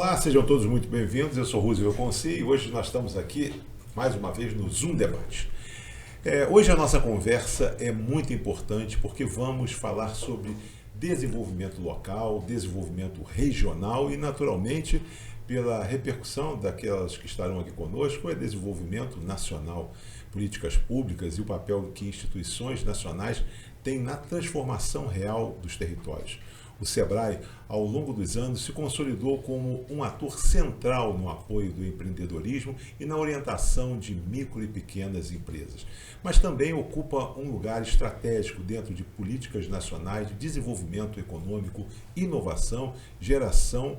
Olá, sejam todos muito bem-vindos. Eu sou Roosevelt Conci e hoje nós estamos aqui, mais uma vez, no Zoom Debate. Hoje a nossa conversa é muito importante porque vamos falar sobre desenvolvimento local, desenvolvimento regional e, naturalmente, pela repercussão daquelas que estarão aqui conosco, é desenvolvimento nacional, políticas públicas e o papel que instituições nacionais têm na transformação real dos territórios. O SEBRAE, ao longo dos anos, se consolidou como um ator central no apoio do empreendedorismo e na orientação de micro e pequenas empresas, mas também ocupa um lugar estratégico dentro de políticas nacionais de desenvolvimento econômico, inovação, geração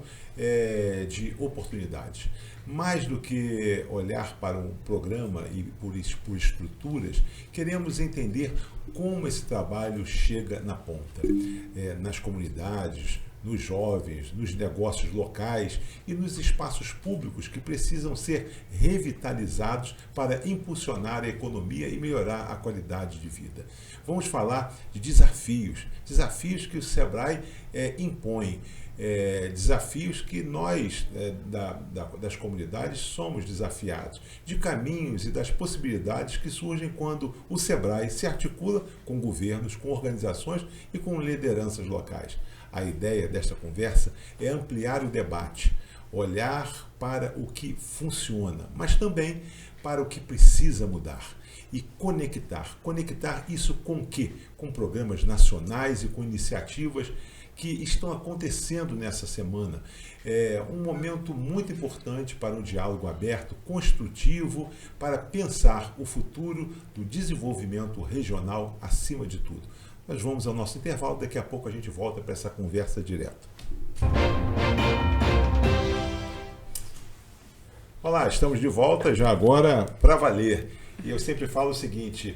de oportunidades. Mais do que olhar para um programa e por estruturas, queremos entender como esse trabalho chega na ponta, nas comunidades, nos jovens, nos negócios locais e nos espaços públicos que precisam ser revitalizados para impulsionar a economia e melhorar a qualidade de vida. Vamos falar de desafios que o SEBRAE impõe, desafios que nós, das comunidades, somos desafiados, de caminhos e das possibilidades que surgem quando o SEBRAE se articula com governos, com organizações e com lideranças locais. A ideia desta conversa é ampliar o debate, olhar para o que funciona, mas também para o que precisa mudar e conectar. Conectar isso com o quê? Com programas nacionais e com iniciativas que estão acontecendo nessa semana. É um momento muito importante para um diálogo aberto, construtivo, para pensar o futuro do desenvolvimento regional acima de tudo. Nós vamos ao nosso intervalo, daqui a pouco a gente volta para essa conversa direta. Olá, estamos de volta já agora para valer. E eu sempre falo o seguinte,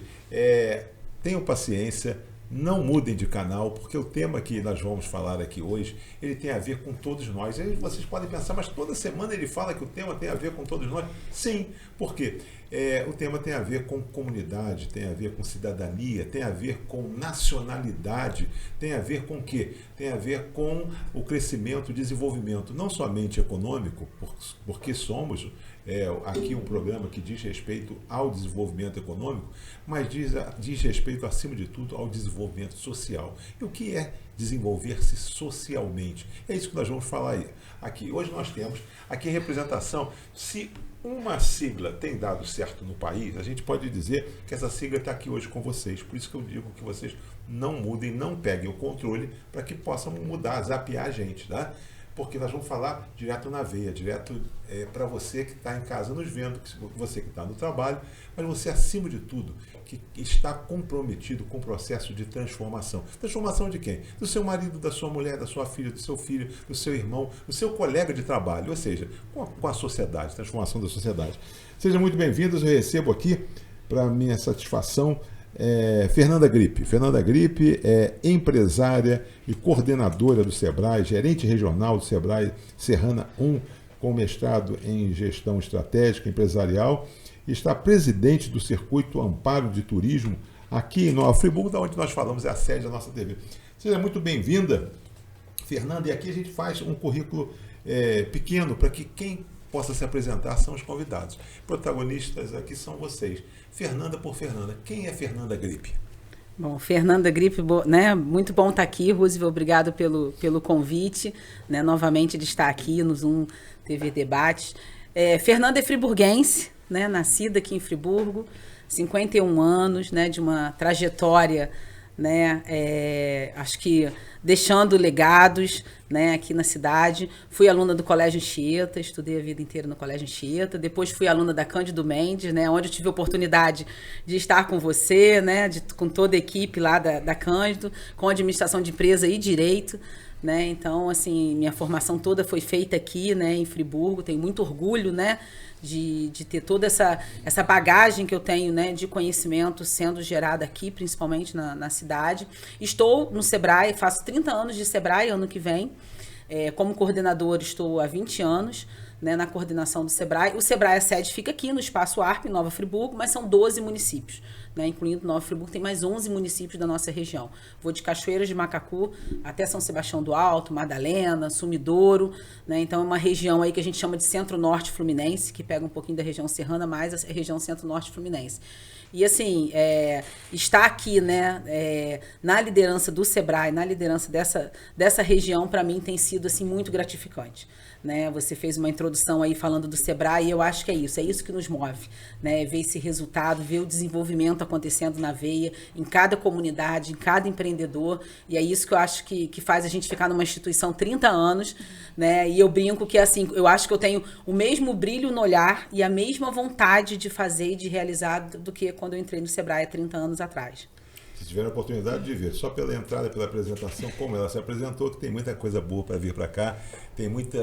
tenham paciência, não mudem de canal, porque o tema que nós vamos falar aqui hoje, ele tem a ver com todos nós. Aí vocês podem pensar, mas toda semana ele fala que o tema tem a ver com todos nós? Sim, por quê? O tema tem a ver com comunidade, tem a ver com cidadania, tem a ver com nacionalidade, tem a ver com o quê? Tem a ver com o crescimento, o desenvolvimento, não somente econômico, porque somos aqui um programa que diz respeito ao desenvolvimento econômico, mas diz respeito, acima de tudo, ao desenvolvimento social. E o que é desenvolver-se socialmente? É isso que nós vamos falar aqui. Hoje nós temos aqui representação. Se uma sigla tem dado certo no país, a gente pode dizer que essa sigla está aqui hoje com vocês. Por isso que eu digo que vocês não mudem, não peguem o controle para que possam mudar, zapear a gente, tá? Porque nós vamos falar direto na veia, direto para você que está em casa nos vendo, você que está no trabalho, mas você, acima de tudo, que está comprometido com o processo de transformação. Transformação de quem? Do seu marido, da sua mulher, da sua filha, do seu filho, do seu irmão, do seu colega de trabalho, ou seja, com a sociedade, transformação da sociedade. Sejam muito bem-vindos, eu recebo aqui, para minha satisfação, Fernanda Gripe. Fernanda Gripe é empresária e coordenadora do SEBRAE, gerente regional do SEBRAE Serrana 1, com mestrado em gestão estratégica empresarial, e está presidente do Circuito Amparo de Turismo aqui em Nova Friburgo, da onde nós falamos, é a sede da nossa TV. Seja muito bem-vinda, Fernanda, e aqui a gente faz um currículo pequeno para que quem possa se apresentar são os convidados. Protagonistas aqui são vocês. Fernanda por Fernanda. Quem é Fernanda Gripe? Bom, Fernanda Gripe, né? Muito bom estar aqui, Roosevelt, obrigado pelo convite, né? Novamente de estar aqui no Zoom TV Debates. Fernanda é friburguense, né? Nascida aqui em Friburgo, 51 anos, né? De uma trajetória, né? Acho que deixando legados, né, aqui na cidade. Fui aluna do Colégio Anchieta, estudei a vida inteira no Colégio Anchieta. Depois fui aluna da Cândido Mendes, né, onde eu tive a oportunidade de estar com você, né, com toda a equipe lá da Cândido, com administração de empresa e direito. Né? Então, assim, minha formação toda foi feita aqui, né, em Friburgo. Tenho muito orgulho, né, de ter toda essa bagagem que eu tenho, né, de conhecimento sendo gerada aqui, principalmente na cidade. Estou no SEBRAE, faço 30 anos de SEBRAE ano que vem. Como coordenadora, estou há 20 anos, né, na coordenação do SEBRAE. O SEBRAE, a sede fica aqui no Espaço ARP, em Nova Friburgo, mas são 12 municípios. né, incluindo Nova Friburgo, tem mais 11 municípios da nossa região. Vou de Cachoeiras de Macacu até São Sebastião do Alto, Madalena, Sumidouro, né, então é uma região aí que a gente chama de Centro-Norte Fluminense, que pega um pouquinho da região serrana, mais a região Centro-Norte Fluminense. E assim, estar aqui, né, na liderança do Sebrae, na liderança dessa região, para mim tem sido assim, muito gratificante. Né? Você fez uma introdução aí falando do Sebrae e eu acho que é isso que nos move, né? Ver esse resultado, ver o desenvolvimento acontecendo na veia, em cada comunidade, em cada empreendedor, e é isso que eu acho que faz a gente ficar numa instituição 30 anos, né? E eu brinco que assim, eu acho que eu tenho o mesmo brilho no olhar e a mesma vontade de fazer e de realizar do que quando eu entrei no Sebrae há 30 anos atrás. Se tiver a oportunidade de ver, só pela entrada, pela apresentação, como ela se apresentou, que tem muita coisa boa para vir para cá, tem muita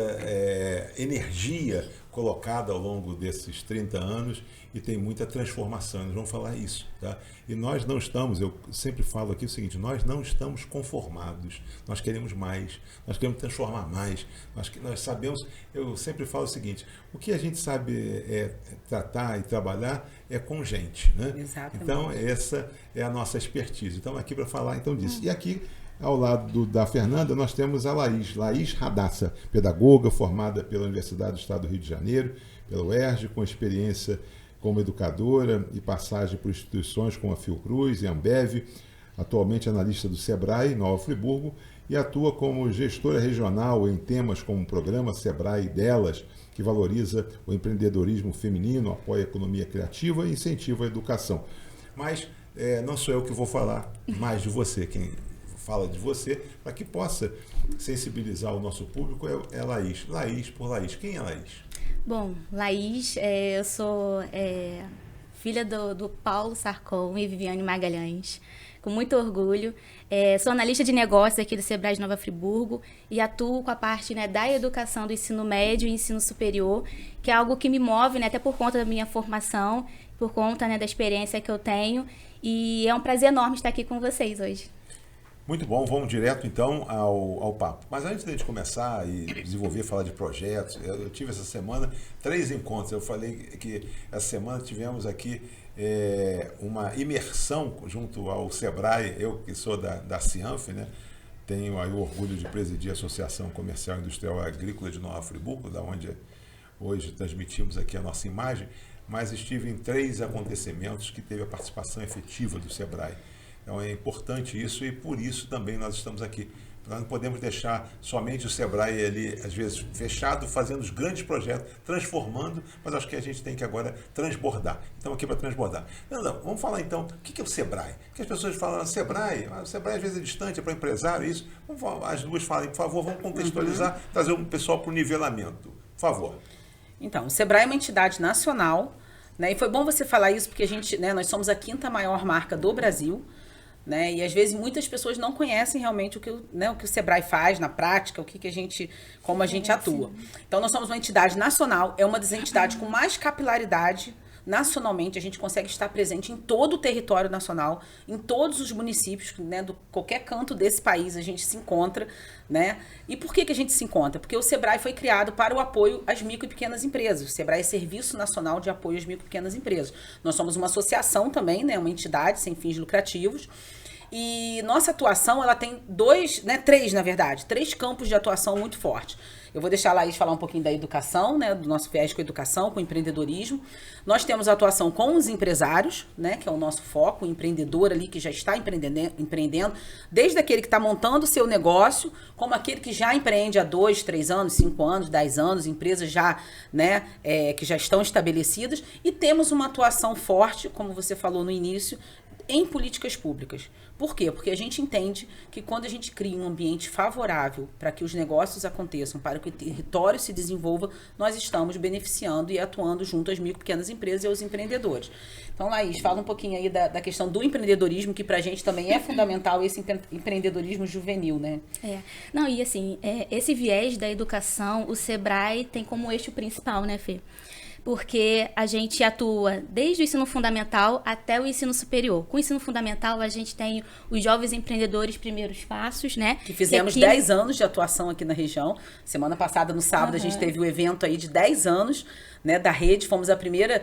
energia colocada ao longo desses 30 anos e tem muita transformação. Nós vamos falar isso, tá? E nós não estamos, eu sempre falo aqui o seguinte, nós não estamos conformados, nós queremos mais, nós queremos transformar mais, nós sabemos, eu sempre falo o seguinte, o que a gente sabe tratar e trabalhar é com gente, né? Exatamente. Então, essa é a nossa expertise. Então, aqui para falar então disso. E aqui, ao lado da Fernanda, nós temos a Laís Radassa, pedagoga formada pela Universidade do Estado do Rio de Janeiro, pela UERJ, com experiência como educadora e passagem por instituições como a Fiocruz e a Ambev, atualmente analista do Sebrae, Nova Friburgo, e atua como gestora regional em temas como o programa Sebrae Delas, que valoriza o empreendedorismo feminino, apoia a economia criativa e incentiva a educação. Mas não sou eu que vou falar mais de você, quem fala de você, para que possa sensibilizar o nosso público é Laís. Laís. Quem é Laís? Bom, Laís, eu sou filha do Paulo Sarcon e Viviane Magalhães, com muito orgulho. Sou analista de negócios aqui do Sebrae de Nova Friburgo e atuo com a parte, né, da educação do ensino médio e ensino superior, que é algo que me move, né, até por conta da minha formação, por conta, né, da experiência que eu tenho. E é um prazer enorme estar aqui com vocês hoje. Muito bom, vamos direto então ao papo. Mas antes de a gente começar e desenvolver, falar de projetos, eu tive essa semana 3 encontros. Eu falei que essa semana tivemos aqui uma imersão junto ao Sebrae, eu que sou da Cianf, né? Tenho aí o orgulho de presidir a Associação Comercial Industrial Agrícola de Nova Friburgo, da onde hoje transmitimos aqui a nossa imagem, mas estive em 3 acontecimentos que teve a participação efetiva do Sebrae. Então é importante isso e por isso também nós estamos aqui. Nós não podemos deixar somente o Sebrae ali, às vezes, fechado, fazendo os grandes projetos, transformando, mas acho que a gente tem que agora transbordar. Então, aqui para transbordar. Não, vamos falar então, o que é o Sebrae? Porque as pessoas falam, Sebrae, o Sebrae às vezes é distante, é para empresário, isso. As duas falem, por favor, vamos contextualizar, trazer o pessoal para o nivelamento. Por favor. Então, o Sebrae é uma entidade nacional, né? E foi bom você falar isso, porque a gente, né, nós somos a 5ª maior marca do Brasil. Né? E às vezes muitas pessoas não conhecem realmente o que o Sebrae faz na prática, como a gente atua. Então nós somos uma entidade nacional, é uma das entidades com mais capilaridade nacionalmente, a gente consegue estar presente em todo o território nacional, em todos os municípios, né, qualquer canto desse país a gente se encontra, né? E por que a gente se encontra? Porque o Sebrae foi criado para o apoio às micro e pequenas empresas. O Sebrae é Serviço Nacional de Apoio às Micro e Pequenas Empresas. Nós somos uma associação também, né, uma entidade sem fins lucrativos. E nossa atuação, ela tem 3 campos de atuação muito fortes. Eu vou deixar a Laís falar um pouquinho da educação, né, do nosso viés com a educação, com o empreendedorismo. Nós temos a atuação com os empresários, né, que é o nosso foco, o empreendedor ali que já está empreendendo, desde aquele que está montando o seu negócio, como aquele que já empreende há 2, 3 anos, 5 anos, 10 anos, empresas já, né, que já estão estabelecidas. E temos uma atuação forte, como você falou no início, em políticas públicas. Por quê? Porque a gente entende que quando a gente cria um ambiente favorável para que os negócios aconteçam, para que o território se desenvolva, nós estamos beneficiando e atuando junto às micro e pequenas empresas e aos empreendedores. Então, Laís, fala um pouquinho aí da questão do empreendedorismo, que para a gente também é fundamental, esse empreendedorismo juvenil, né? Não, e assim, esse viés da educação, o Sebrae tem como eixo principal, né, Fê? porque a gente atua desde o ensino fundamental até o ensino superior. Com o ensino fundamental, a gente tem os Jovens Empreendedores Primeiros Passos, né? Que fizemos 10 anos de atuação aqui na região. Semana passada, no sábado, a gente teve o evento aí de 10 anos, né, da rede. Fomos a primeira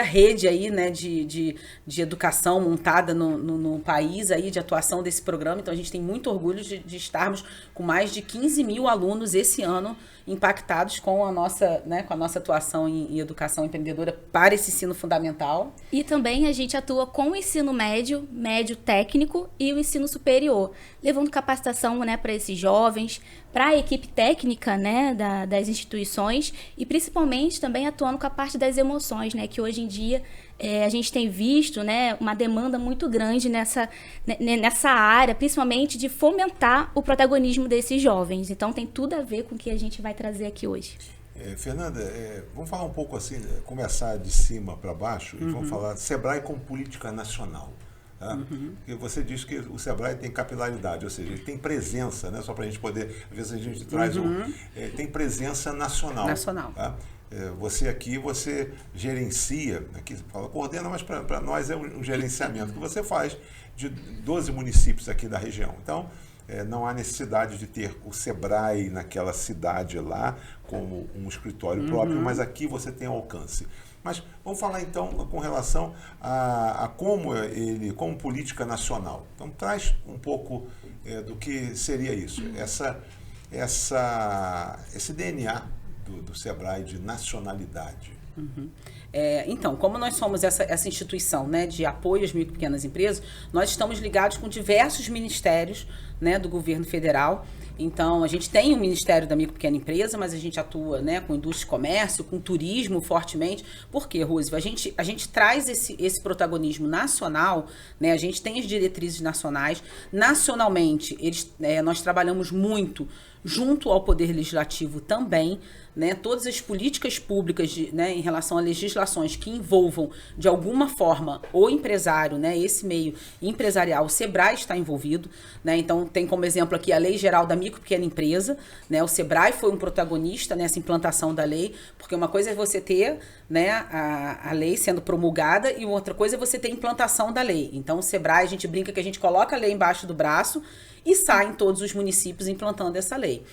rede aí, né, de educação montada no país aí, de atuação desse programa. Então, a gente tem muito orgulho de estarmos com mais de 15 mil alunos esse ano impactados com a nossa atuação em educação empreendedora para esse ensino fundamental. E também a gente atua com o ensino médio, médio técnico e o ensino superior, levando capacitação, né, para esses jovens, para a equipe técnica, né, das instituições e principalmente também atuando com a parte das emoções, né, que hoje em dia a gente tem visto, né, uma demanda muito grande nessa área, principalmente de fomentar o protagonismo desses jovens. Então tem tudo a ver com o que a gente vai trazer aqui hoje. Fernanda, vamos falar um pouco assim, começar de cima para baixo e vamos falar de Sebrae como política nacional. Tá? Porque você diz que o Sebrae tem capilaridade, ou seja, ele tem presença, né? Só para a gente poder, às vezes a gente traz tem presença nacional. Tá? Você aqui, você gerencia, aqui você fala coordena, mas para nós é um gerenciamento que você faz de 12 municípios aqui da região. Então, não há necessidade de ter o Sebrae naquela cidade lá como um escritório próprio, mas aqui você tem alcance. Mas vamos falar então com relação a como política nacional. Então traz um pouco do que seria isso, esse DNA do Sebrae de nacionalidade. Então, como nós somos essa instituição, né, de apoio às micro e pequenas empresas, nós estamos ligados com diversos ministérios, né, do governo federal. Então, a gente tem o Ministério da Micro e Pequena Empresa, mas a gente atua, né, com indústria e comércio, com turismo fortemente. Por quê, Roosevelt? A gente traz esse protagonismo nacional, né? A gente tem as diretrizes nacionais. Nacionalmente, nós trabalhamos muito junto ao Poder Legislativo também, né, todas as políticas públicas né, em relação a legislações que envolvam, de alguma forma, o empresário, né, esse meio empresarial, o Sebrae está envolvido. Né, então, tem como exemplo aqui a Lei Geral da Micro e Pequena Empresa. Né, o Sebrae foi um protagonista nessa implantação da lei, porque uma coisa é você ter, né, a lei sendo promulgada e outra coisa é você ter a implantação da lei. Então, o Sebrae, a gente brinca que a gente coloca a lei embaixo do braço e sai em todos os municípios implantando essa lei.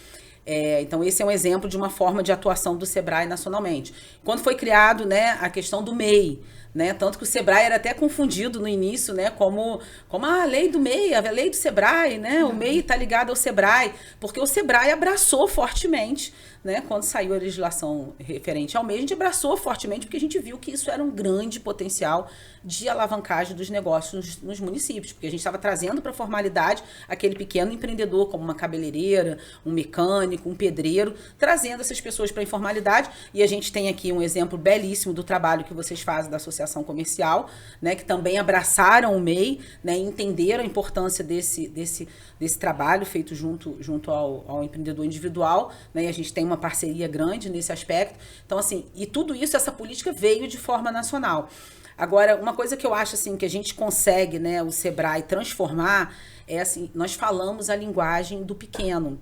Então, esse é um exemplo de uma forma de atuação do Sebrae nacionalmente. Quando foi criado, né, a questão do MEI, né, tanto que o Sebrae era até confundido no início, né, como a lei do MEI, a lei do Sebrae, né, o MEI está ligado ao Sebrae, porque o Sebrae abraçou fortemente, né, quando saiu a legislação referente ao MEI, a gente abraçou fortemente porque a gente viu que isso era um grande potencial de alavancagem dos negócios nos municípios, porque a gente estava trazendo para a formalidade aquele pequeno empreendedor, como uma cabeleireira, um mecânico, um pedreiro, trazendo essas pessoas para a informalidade. E a gente tem aqui um exemplo belíssimo do trabalho que vocês fazem da Associação Comercial, né, que também abraçaram o MEI, né, entenderam a importância desse trabalho feito junto ao empreendedor individual, né, e a gente tem uma parceria grande nesse aspecto. Então, assim, e tudo isso, essa política veio de forma nacional. Agora, uma coisa que eu acho assim que a gente consegue, né, o Sebrae transformar é assim, nós falamos a linguagem do pequeno.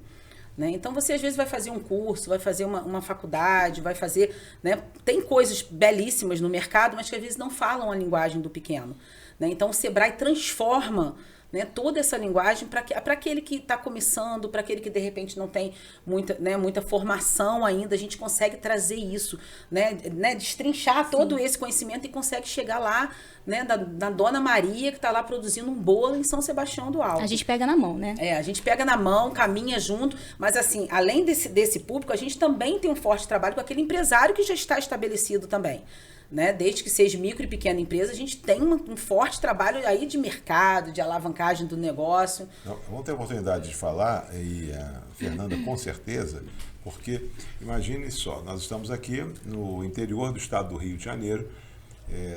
Né? Então, você às vezes vai fazer um curso, vai fazer uma faculdade, vai fazer... Né? Tem coisas belíssimas no mercado, mas que às vezes não falam a linguagem do pequeno. Né? Então, o Sebrae transforma, né, toda essa linguagem para aquele que está começando, para aquele que de repente não tem muita formação ainda, a gente consegue trazer isso, né, destrinchar todo esse conhecimento e consegue chegar lá, né, da Dona Maria que está lá produzindo um bolo em São Sebastião do Alto. A gente pega na mão, né? A gente pega na mão, caminha junto, mas assim, além desse público, a gente também tem um forte trabalho com aquele empresário que já está estabelecido também. Né? Desde que seja micro e pequena empresa, a gente tem um forte trabalho aí de mercado, de alavancagem do negócio. Vamos ter a oportunidade de falar, e a Fernanda com certeza, porque imagine só, nós estamos aqui no interior do estado do Rio de Janeiro,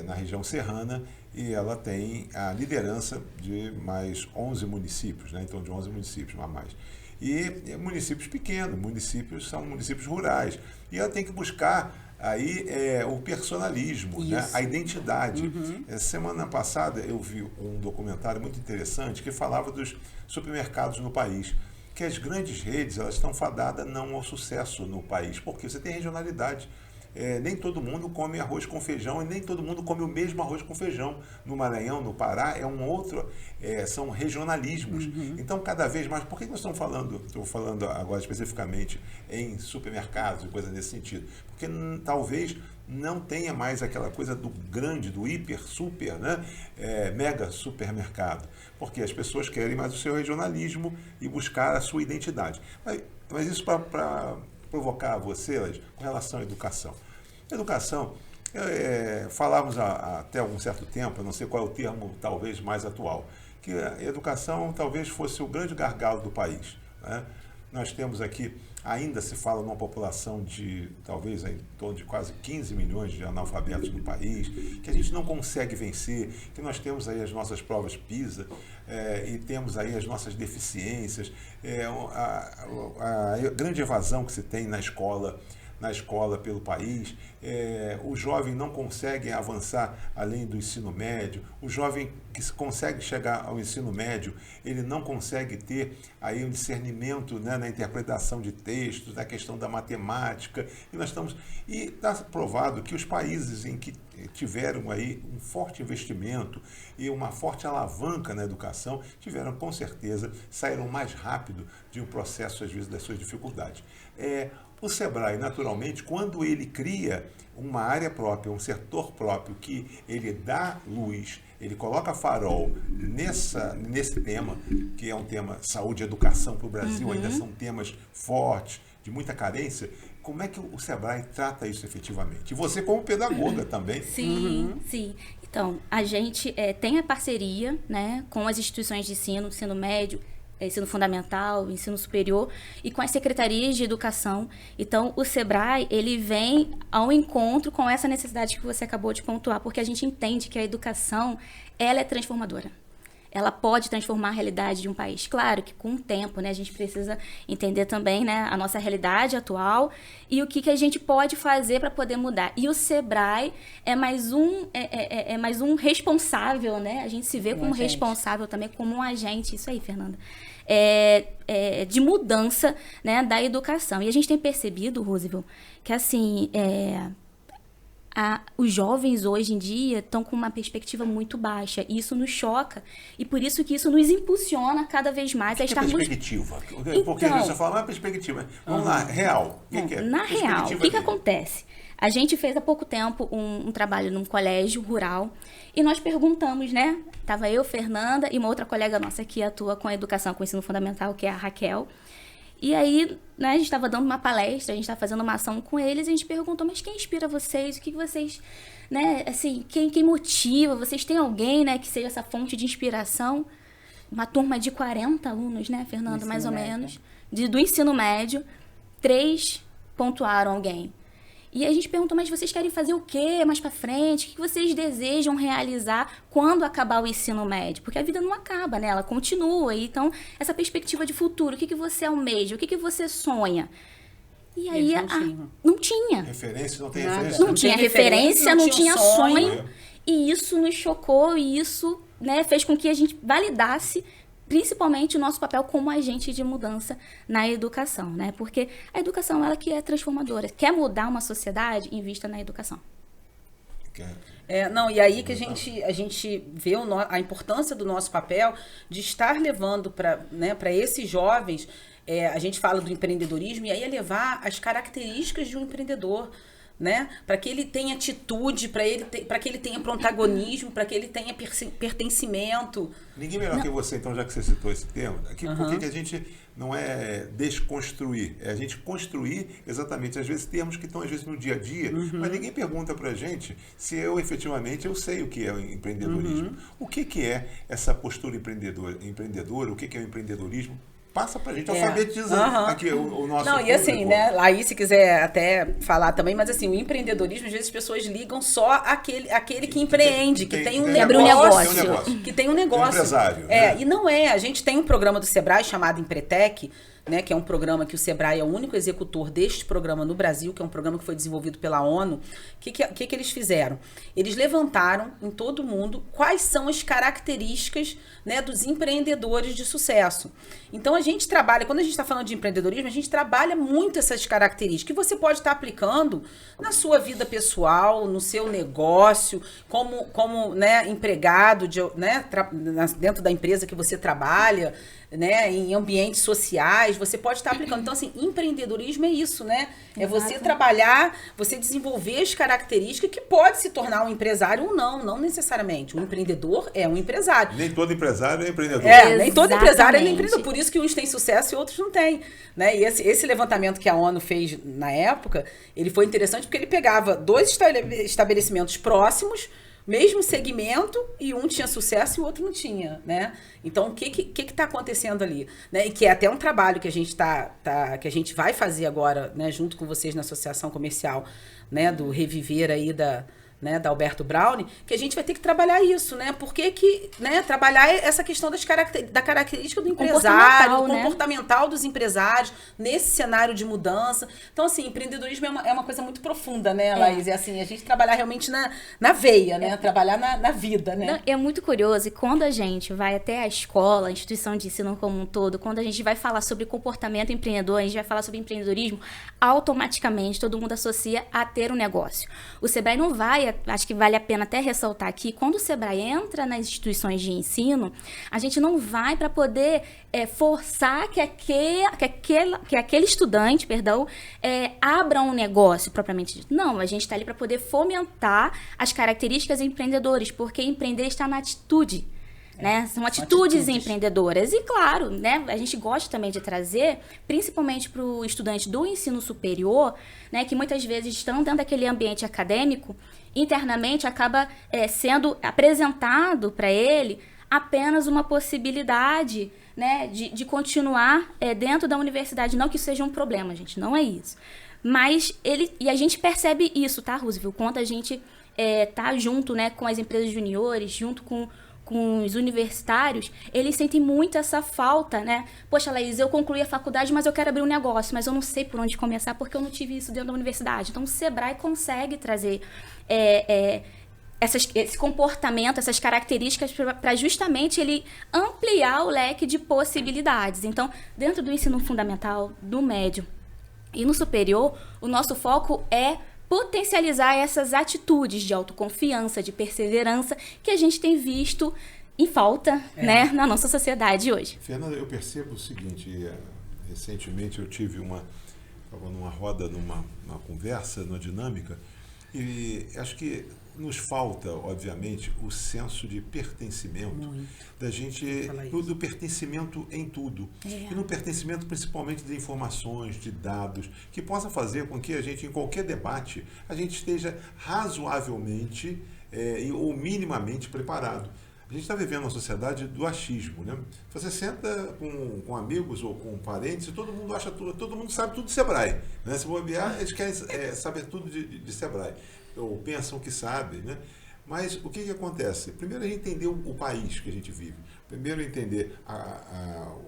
na região serrana, e ela tem a liderança de mais 11 municípios, né? Então de 11 municípios a mais. E municípios pequenos, são municípios rurais, e ela tem que buscar aí o personalismo, né? A identidade. Semana passada eu vi um documentário muito interessante que falava dos supermercados no país, que as grandes redes elas estão fadadas não ao sucesso no país, porque você tem regionalidade. nem todo mundo come arroz com feijão e nem todo mundo come o mesmo arroz com feijão. No Maranhão, no Pará, são regionalismos. Então, cada vez mais, por que nós estamos falando, estou falando agora especificamente em supermercados e coisas nesse sentido? Porque talvez não tenha mais aquela coisa do grande, do hiper, super, né? Mega supermercado. Porque as pessoas querem mais o seu regionalismo e buscar a sua identidade. Mas isso para provocar vocês com relação à educação. Educação, falávamos até algum certo tempo, eu não sei qual é o termo talvez mais atual, que a educação talvez fosse o grande gargalo do país, né? Nós temos aqui, ainda se fala numa população de talvez em torno de quase 15 milhões de analfabetos no país, que a gente não consegue vencer, que nós temos aí as nossas provas PISA, e temos aí as nossas deficiências, a grande evasão que se tem na escola pelo país, o jovem não consegue avançar além do ensino médio, o jovem que consegue chegar ao ensino médio, ele não consegue ter aí um discernimento, né, na interpretação de textos, na questão da matemática, e está provado que os países em que tiveram aí um forte investimento e uma forte alavanca na educação, com certeza, saíram mais rápido de um processo, às vezes, das suas dificuldades. O Sebrae, naturalmente, quando ele cria uma área própria, um setor próprio, que ele dá luz, ele coloca farol nesse tema, que é um tema saúde e educação para o Brasil, ainda são temas fortes, de muita carência. Como é que o Sebrae trata isso efetivamente? E você como pedagoga também. Sim, sim. Então, a gente tem a parceria, né, com as instituições de ensino médio, ensino fundamental, ensino superior e com as secretarias de educação. Então, o Sebrae, ele vem ao encontro com essa necessidade que você acabou de pontuar, porque a gente entende que a educação, ela é transformadora. Ela pode transformar a realidade de um país. Claro que com o tempo, né, a gente precisa entender também, né, a nossa realidade atual e o que a gente pode fazer para poder mudar. E o Sebrae é mais um responsável, né? A gente se vê como responsável também, como um agente, isso aí, Fernanda, de mudança, né, da educação. E a gente tem percebido, Roosevelt, que assim, os jovens hoje em dia estão com uma perspectiva muito baixa. E isso nos choca. E por isso que isso nos impulsiona cada vez mais a estarmos... perspectiva? Porque a gente só fala uma perspectiva. Vamos lá, real. O que é? Na real, o que acontece? A gente fez há pouco tempo um trabalho num colégio rural e nós perguntamos, né? Tava eu, Fernanda e uma outra colega nossa que atua com a educação, com o ensino fundamental, que é a Raquel. E aí, né, a gente estava dando uma palestra, a gente estava fazendo uma ação com eles, e a gente perguntou, mas quem inspira vocês? O que vocês, né, assim, quem motiva? Vocês têm alguém, né, que seja essa fonte de inspiração? Uma turma de 40 alunos, né, Fernando, mais ou menos, do ensino médio, 3 pontuaram alguém. E a gente perguntou, mas vocês querem fazer o quê mais pra frente? O que vocês desejam realizar quando acabar o ensino médio? Porque a vida não acaba, né? Ela continua. Então, essa perspectiva de futuro, o que você almeja? O que você sonha? E aí, não tinha. Referência, não tem referência. Não tinha referência, não tinha sonho. E isso nos chocou e isso, né, fez com que a gente validasse principalmente o nosso papel como agente de mudança na educação, né? Porque a educação, ela que é transformadora. Quer mudar uma sociedade? Invista na educação. E aí que a gente vê a importância do nosso papel de estar levando para esses jovens, a gente fala do empreendedorismo, e aí é levar as características de um empreendedor, né? Para que ele tenha atitude, para que ele tenha protagonismo, para que ele tenha pertencimento. Ninguém melhor que você, então, já que você citou esse termo, por que a gente não é desconstruir? É a gente construir exatamente, às vezes, termos que estão, às vezes, no dia a dia, mas ninguém pergunta para a gente se efetivamente, eu sei o que é o empreendedorismo. O que é essa postura empreendedora, o que é o empreendedorismo? Passa pra gente, alfabetizando aqui o nosso Não, público. E assim, né, aí se quiser até falar também, mas assim, o empreendedorismo, às vezes as pessoas ligam só aquele que empreende, que tem um negócio. Que tem um negócio. Tem um empresário. E não é. A gente tem um programa do Sebrae chamado Empretec, né, que é um programa que o Sebrae é o único executor deste programa no Brasil, que é um programa que foi desenvolvido pela ONU. O que eles fizeram? Eles levantaram em todo o mundo quais são as características, né, dos empreendedores de sucesso. Então, a gente trabalha, quando a gente está falando de empreendedorismo, a gente trabalha muito essas características que você pode estar aplicando na sua vida pessoal, no seu negócio, como né, empregado, né, dentro da empresa que você trabalha, né, em ambientes sociais, você pode estar aplicando. Então, assim, empreendedorismo é isso, né? É você trabalhar, você desenvolver as características que pode se tornar um empresário ou não necessariamente. Um empreendedor é um empresário. Nem todo empresário é empreendedor. Nem todo empresário é empreendedor. Por isso que uns têm sucesso e outros não têm. Né? E esse levantamento que a ONU fez na época, ele foi interessante porque ele pegava 2 estabelecimentos próximos, mesmo segmento, e um tinha sucesso e o outro não tinha, né? Então, o que está acontecendo ali? Né? E que é até um trabalho que a gente que a gente vai fazer agora, né, junto com vocês na Associação Comercial, né, do Reviver aí da Alberto Browne, que a gente vai ter que trabalhar isso, né? Né, trabalhar essa questão da característica do empresário, do comportamental dos empresários, nesse cenário de mudança. Então, assim, empreendedorismo é uma coisa muito profunda, né, Laís? É assim, a gente trabalhar realmente na veia, né? Trabalhar na vida, né? Não, é muito curioso, e quando a gente vai até a escola, a instituição de ensino como um todo, quando a gente vai falar sobre comportamento empreendedor, a gente vai falar sobre empreendedorismo, automaticamente todo mundo associa a ter um negócio. O Sebrae não vai, acho que vale a pena até ressaltar aqui, quando o Sebrae entra nas instituições de ensino, a gente não vai para poder forçar que aquele estudante, abra um negócio propriamente dito. Não, a gente está ali para poder fomentar as características empreendedoras, porque empreender está na atitude. Né? São atitudes empreendedoras. E claro, né, a gente gosta também de trazer, principalmente para o estudante do ensino superior, né, que muitas vezes estão dentro daquele ambiente acadêmico, internamente acaba sendo apresentado para ele apenas uma possibilidade, né, de continuar dentro da universidade. Não que isso seja um problema, gente, não é isso. Mas e a gente percebe isso, tá, Roosevelt? Quando a gente tá junto, né, com as empresas juniores, junto com os universitários, eles sentem muito essa falta, né? Poxa, Laís, eu concluí a faculdade, mas eu quero abrir um negócio, mas eu não sei por onde começar porque eu não tive isso dentro da universidade. Então, o Sebrae consegue trazer esse comportamento, essas características para justamente ele ampliar o leque de possibilidades. Então, dentro do ensino fundamental, do médio e no superior, o nosso foco é potencializar essas atitudes de autoconfiança, de perseverança que a gente tem visto em falta, né, na nossa sociedade hoje. Fernanda, eu percebo o seguinte, recentemente eu tive estava numa roda, numa conversa, numa dinâmica, e acho que nos falta, obviamente, o senso de pertencimento, da gente, do pertencimento em tudo. E no pertencimento principalmente de informações, de dados, que possa fazer com que a gente, em qualquer debate, a gente esteja razoavelmente ou minimamente preparado. A gente está vivendo uma sociedade do achismo, né? Você senta com amigos ou com parentes e todo mundo acha tudo, todo mundo sabe tudo de Sebrae, né? Se bobear, eles querem saber tudo de Sebrae, ou pensam que sabem, né? Mas o que acontece? Primeiro a gente entender o país que a gente vive. Primeiro entender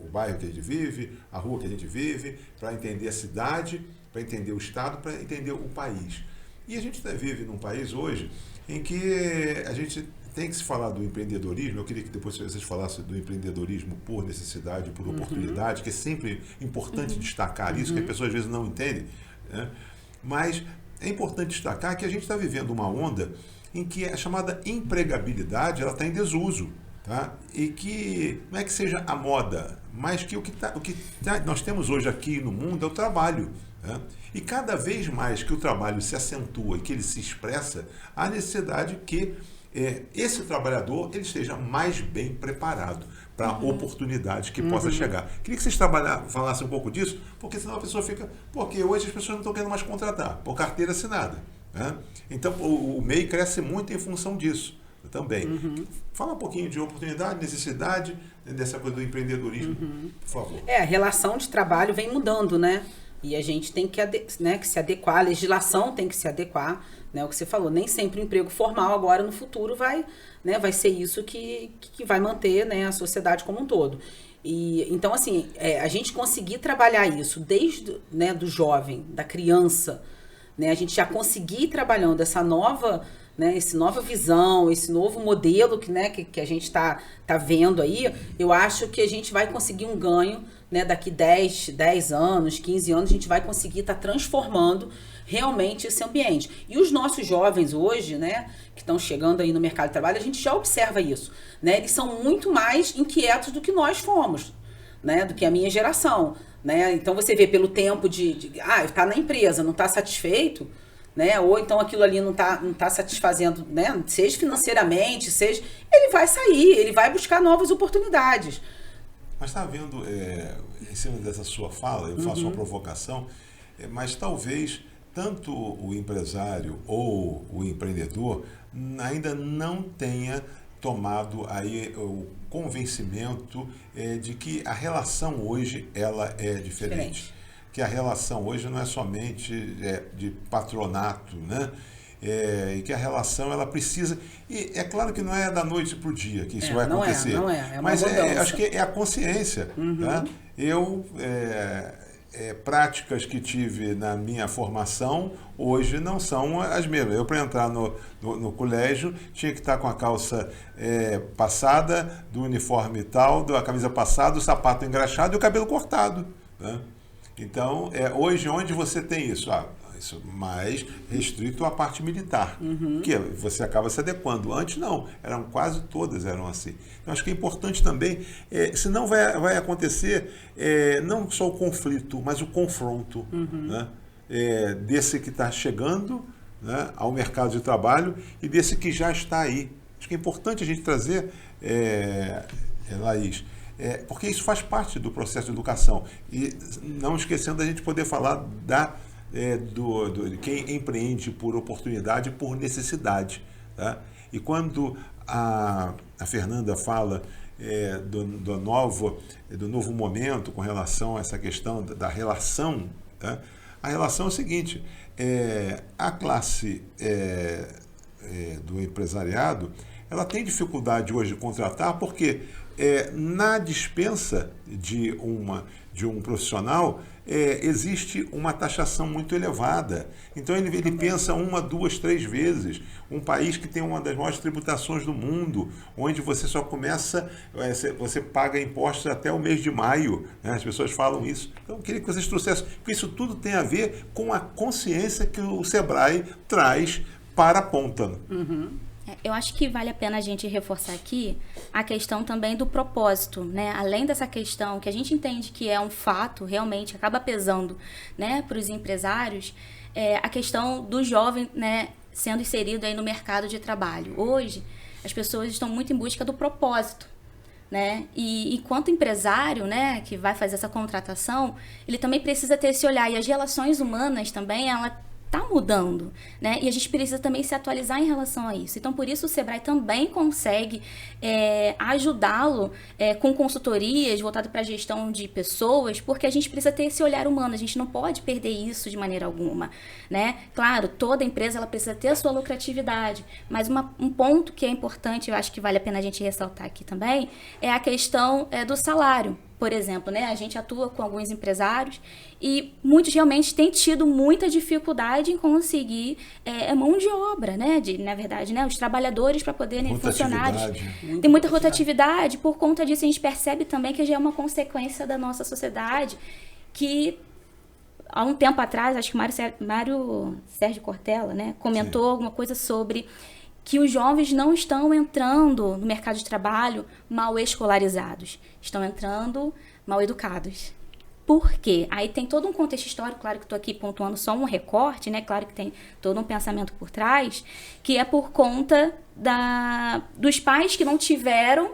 o bairro que a gente vive, a rua que a gente vive, para entender a cidade, para entender o estado, para entender o país. E a gente vive num país hoje em que a gente tem que se falar do empreendedorismo. Eu queria que depois vocês falassem do empreendedorismo por necessidade, por oportunidade, que é sempre importante destacar isso, que as pessoas às vezes não entendem, né? Mas é importante destacar que a gente está vivendo uma onda em que a chamada empregabilidade ela está em desuso, tá? E que não é que seja a moda, mas que o que nós temos hoje aqui no mundo é o trabalho, né? E cada vez mais que o trabalho se acentua e que ele se expressa, há necessidade que esse trabalhador ele esteja mais bem preparado para a oportunidade que possa chegar. Queria que vocês falassem um pouco disso, porque senão a pessoa fica... Porque hoje as pessoas não estão querendo mais contratar, por carteira assinada, né? Então, o MEI cresce muito em função disso também. Fala um pouquinho de oportunidade, necessidade, dessa coisa do empreendedorismo, por favor. A relação de trabalho vem mudando, né? E a gente tem que se adequar, a legislação tem que se adequar, né? O que você falou, nem sempre o emprego formal agora no futuro vai ser isso que vai manter, né, a sociedade como um todo. Então, assim, a gente conseguir trabalhar isso desde, né, do jovem, da criança, né, a gente já conseguir ir trabalhando essa nova, né, essa nova visão, esse novo modelo que a gente está vendo aí, eu acho que a gente vai conseguir um ganho, né, daqui 10 anos, 15 anos, a gente vai conseguir estar transformando realmente esse ambiente. E os nossos jovens hoje, né, que estão chegando aí no mercado de trabalho, a gente já observa isso, né? Eles são muito mais inquietos do que nós fomos, né, do que a minha geração, né? Então você vê pelo tempo tá na empresa, não está satisfeito, né? Ou então aquilo ali não tá satisfazendo, né? Seja financeiramente, ele vai sair, ele vai buscar novas oportunidades. Mas está vendo, em cima dessa sua fala, eu faço uma provocação, mas talvez tanto o empresário ou o empreendedor ainda não tenha tomado aí o convencimento de que a relação hoje ela é diferente. Que a relação hoje não é somente de patronato, né? E que a relação ela precisa, e é claro que não é da noite para o dia que isso vai acontecer, não é uma mas mudança. acho que é a consciência, tá? Eu práticas que tive na minha formação hoje não são as mesmas. Eu, para entrar no colégio, tinha que estar com a calça passada, do uniforme tal, da camisa passada, o sapato engraxado e o cabelo cortado, né? Então, hoje, onde você tem isso? Isso mais restrito à parte militar, que você acaba se adequando. Antes não, quase todas eram assim. Então acho que é importante também, senão vai acontecer não só o conflito, mas o confronto, né? Desse que está chegando, né, ao mercado de trabalho e desse que já está aí. Acho que é importante a gente trazer, Laís, porque isso faz parte do processo de educação. E não esquecendo da gente poder falar de quem empreende por oportunidade e por necessidade, tá? E quando a Fernanda fala do novo momento com relação a essa questão da relação, tá? A relação é o seguinte, a classe do empresariado, ela tem dificuldade hoje de contratar porque na dispensa de um profissional existe uma taxação muito elevada. Então ele pensa 1, 2, 3 vezes. Um país que tem uma das maiores tributações do mundo, onde você só começa, você paga impostos até o mês de maio, né? As pessoas falam isso. Então eu queria que vocês trouxessem, porque isso tudo tem a ver com a consciência que o Sebrae traz para a ponta. Eu acho que vale a pena a gente reforçar aqui a questão também do propósito, né? Além dessa questão que a gente entende que é um fato, realmente acaba pesando, né, para os empresários, a questão do jovem, né, sendo inserido aí no mercado de trabalho. Hoje, as pessoas estão muito em busca do propósito, né? E enquanto empresário, né, que vai fazer essa contratação, ele também precisa ter esse olhar. E as relações humanas também, ela está mudando, né? E a gente precisa também se atualizar em relação a isso. Então, por isso, o Sebrae também consegue ajudá-lo com consultorias voltadas para a gestão de pessoas, porque a gente precisa ter esse olhar humano, a gente não pode perder isso de maneira alguma, né? Claro, toda empresa ela precisa ter a sua lucratividade, mas um ponto que é importante, eu acho que vale a pena a gente ressaltar aqui também, é a questão do salário. Por exemplo, né, a gente atua com alguns empresários e muitos realmente têm tido muita dificuldade em conseguir mão de obra, né? Na verdade, né, os trabalhadores para poderem funcionários. Tem muita rotatividade. Por conta disso, a gente percebe também que já é uma consequência da nossa sociedade que, há um tempo atrás, acho que Mário Sérgio Cortella, né, comentou alguma coisa sobre que os jovens não estão entrando no mercado de trabalho mal escolarizados, estão entrando mal educados. Por quê? Aí tem todo um contexto histórico, claro que estou aqui pontuando só um recorte, né? Claro que tem todo um pensamento por trás, que é por conta dos pais que não tiveram,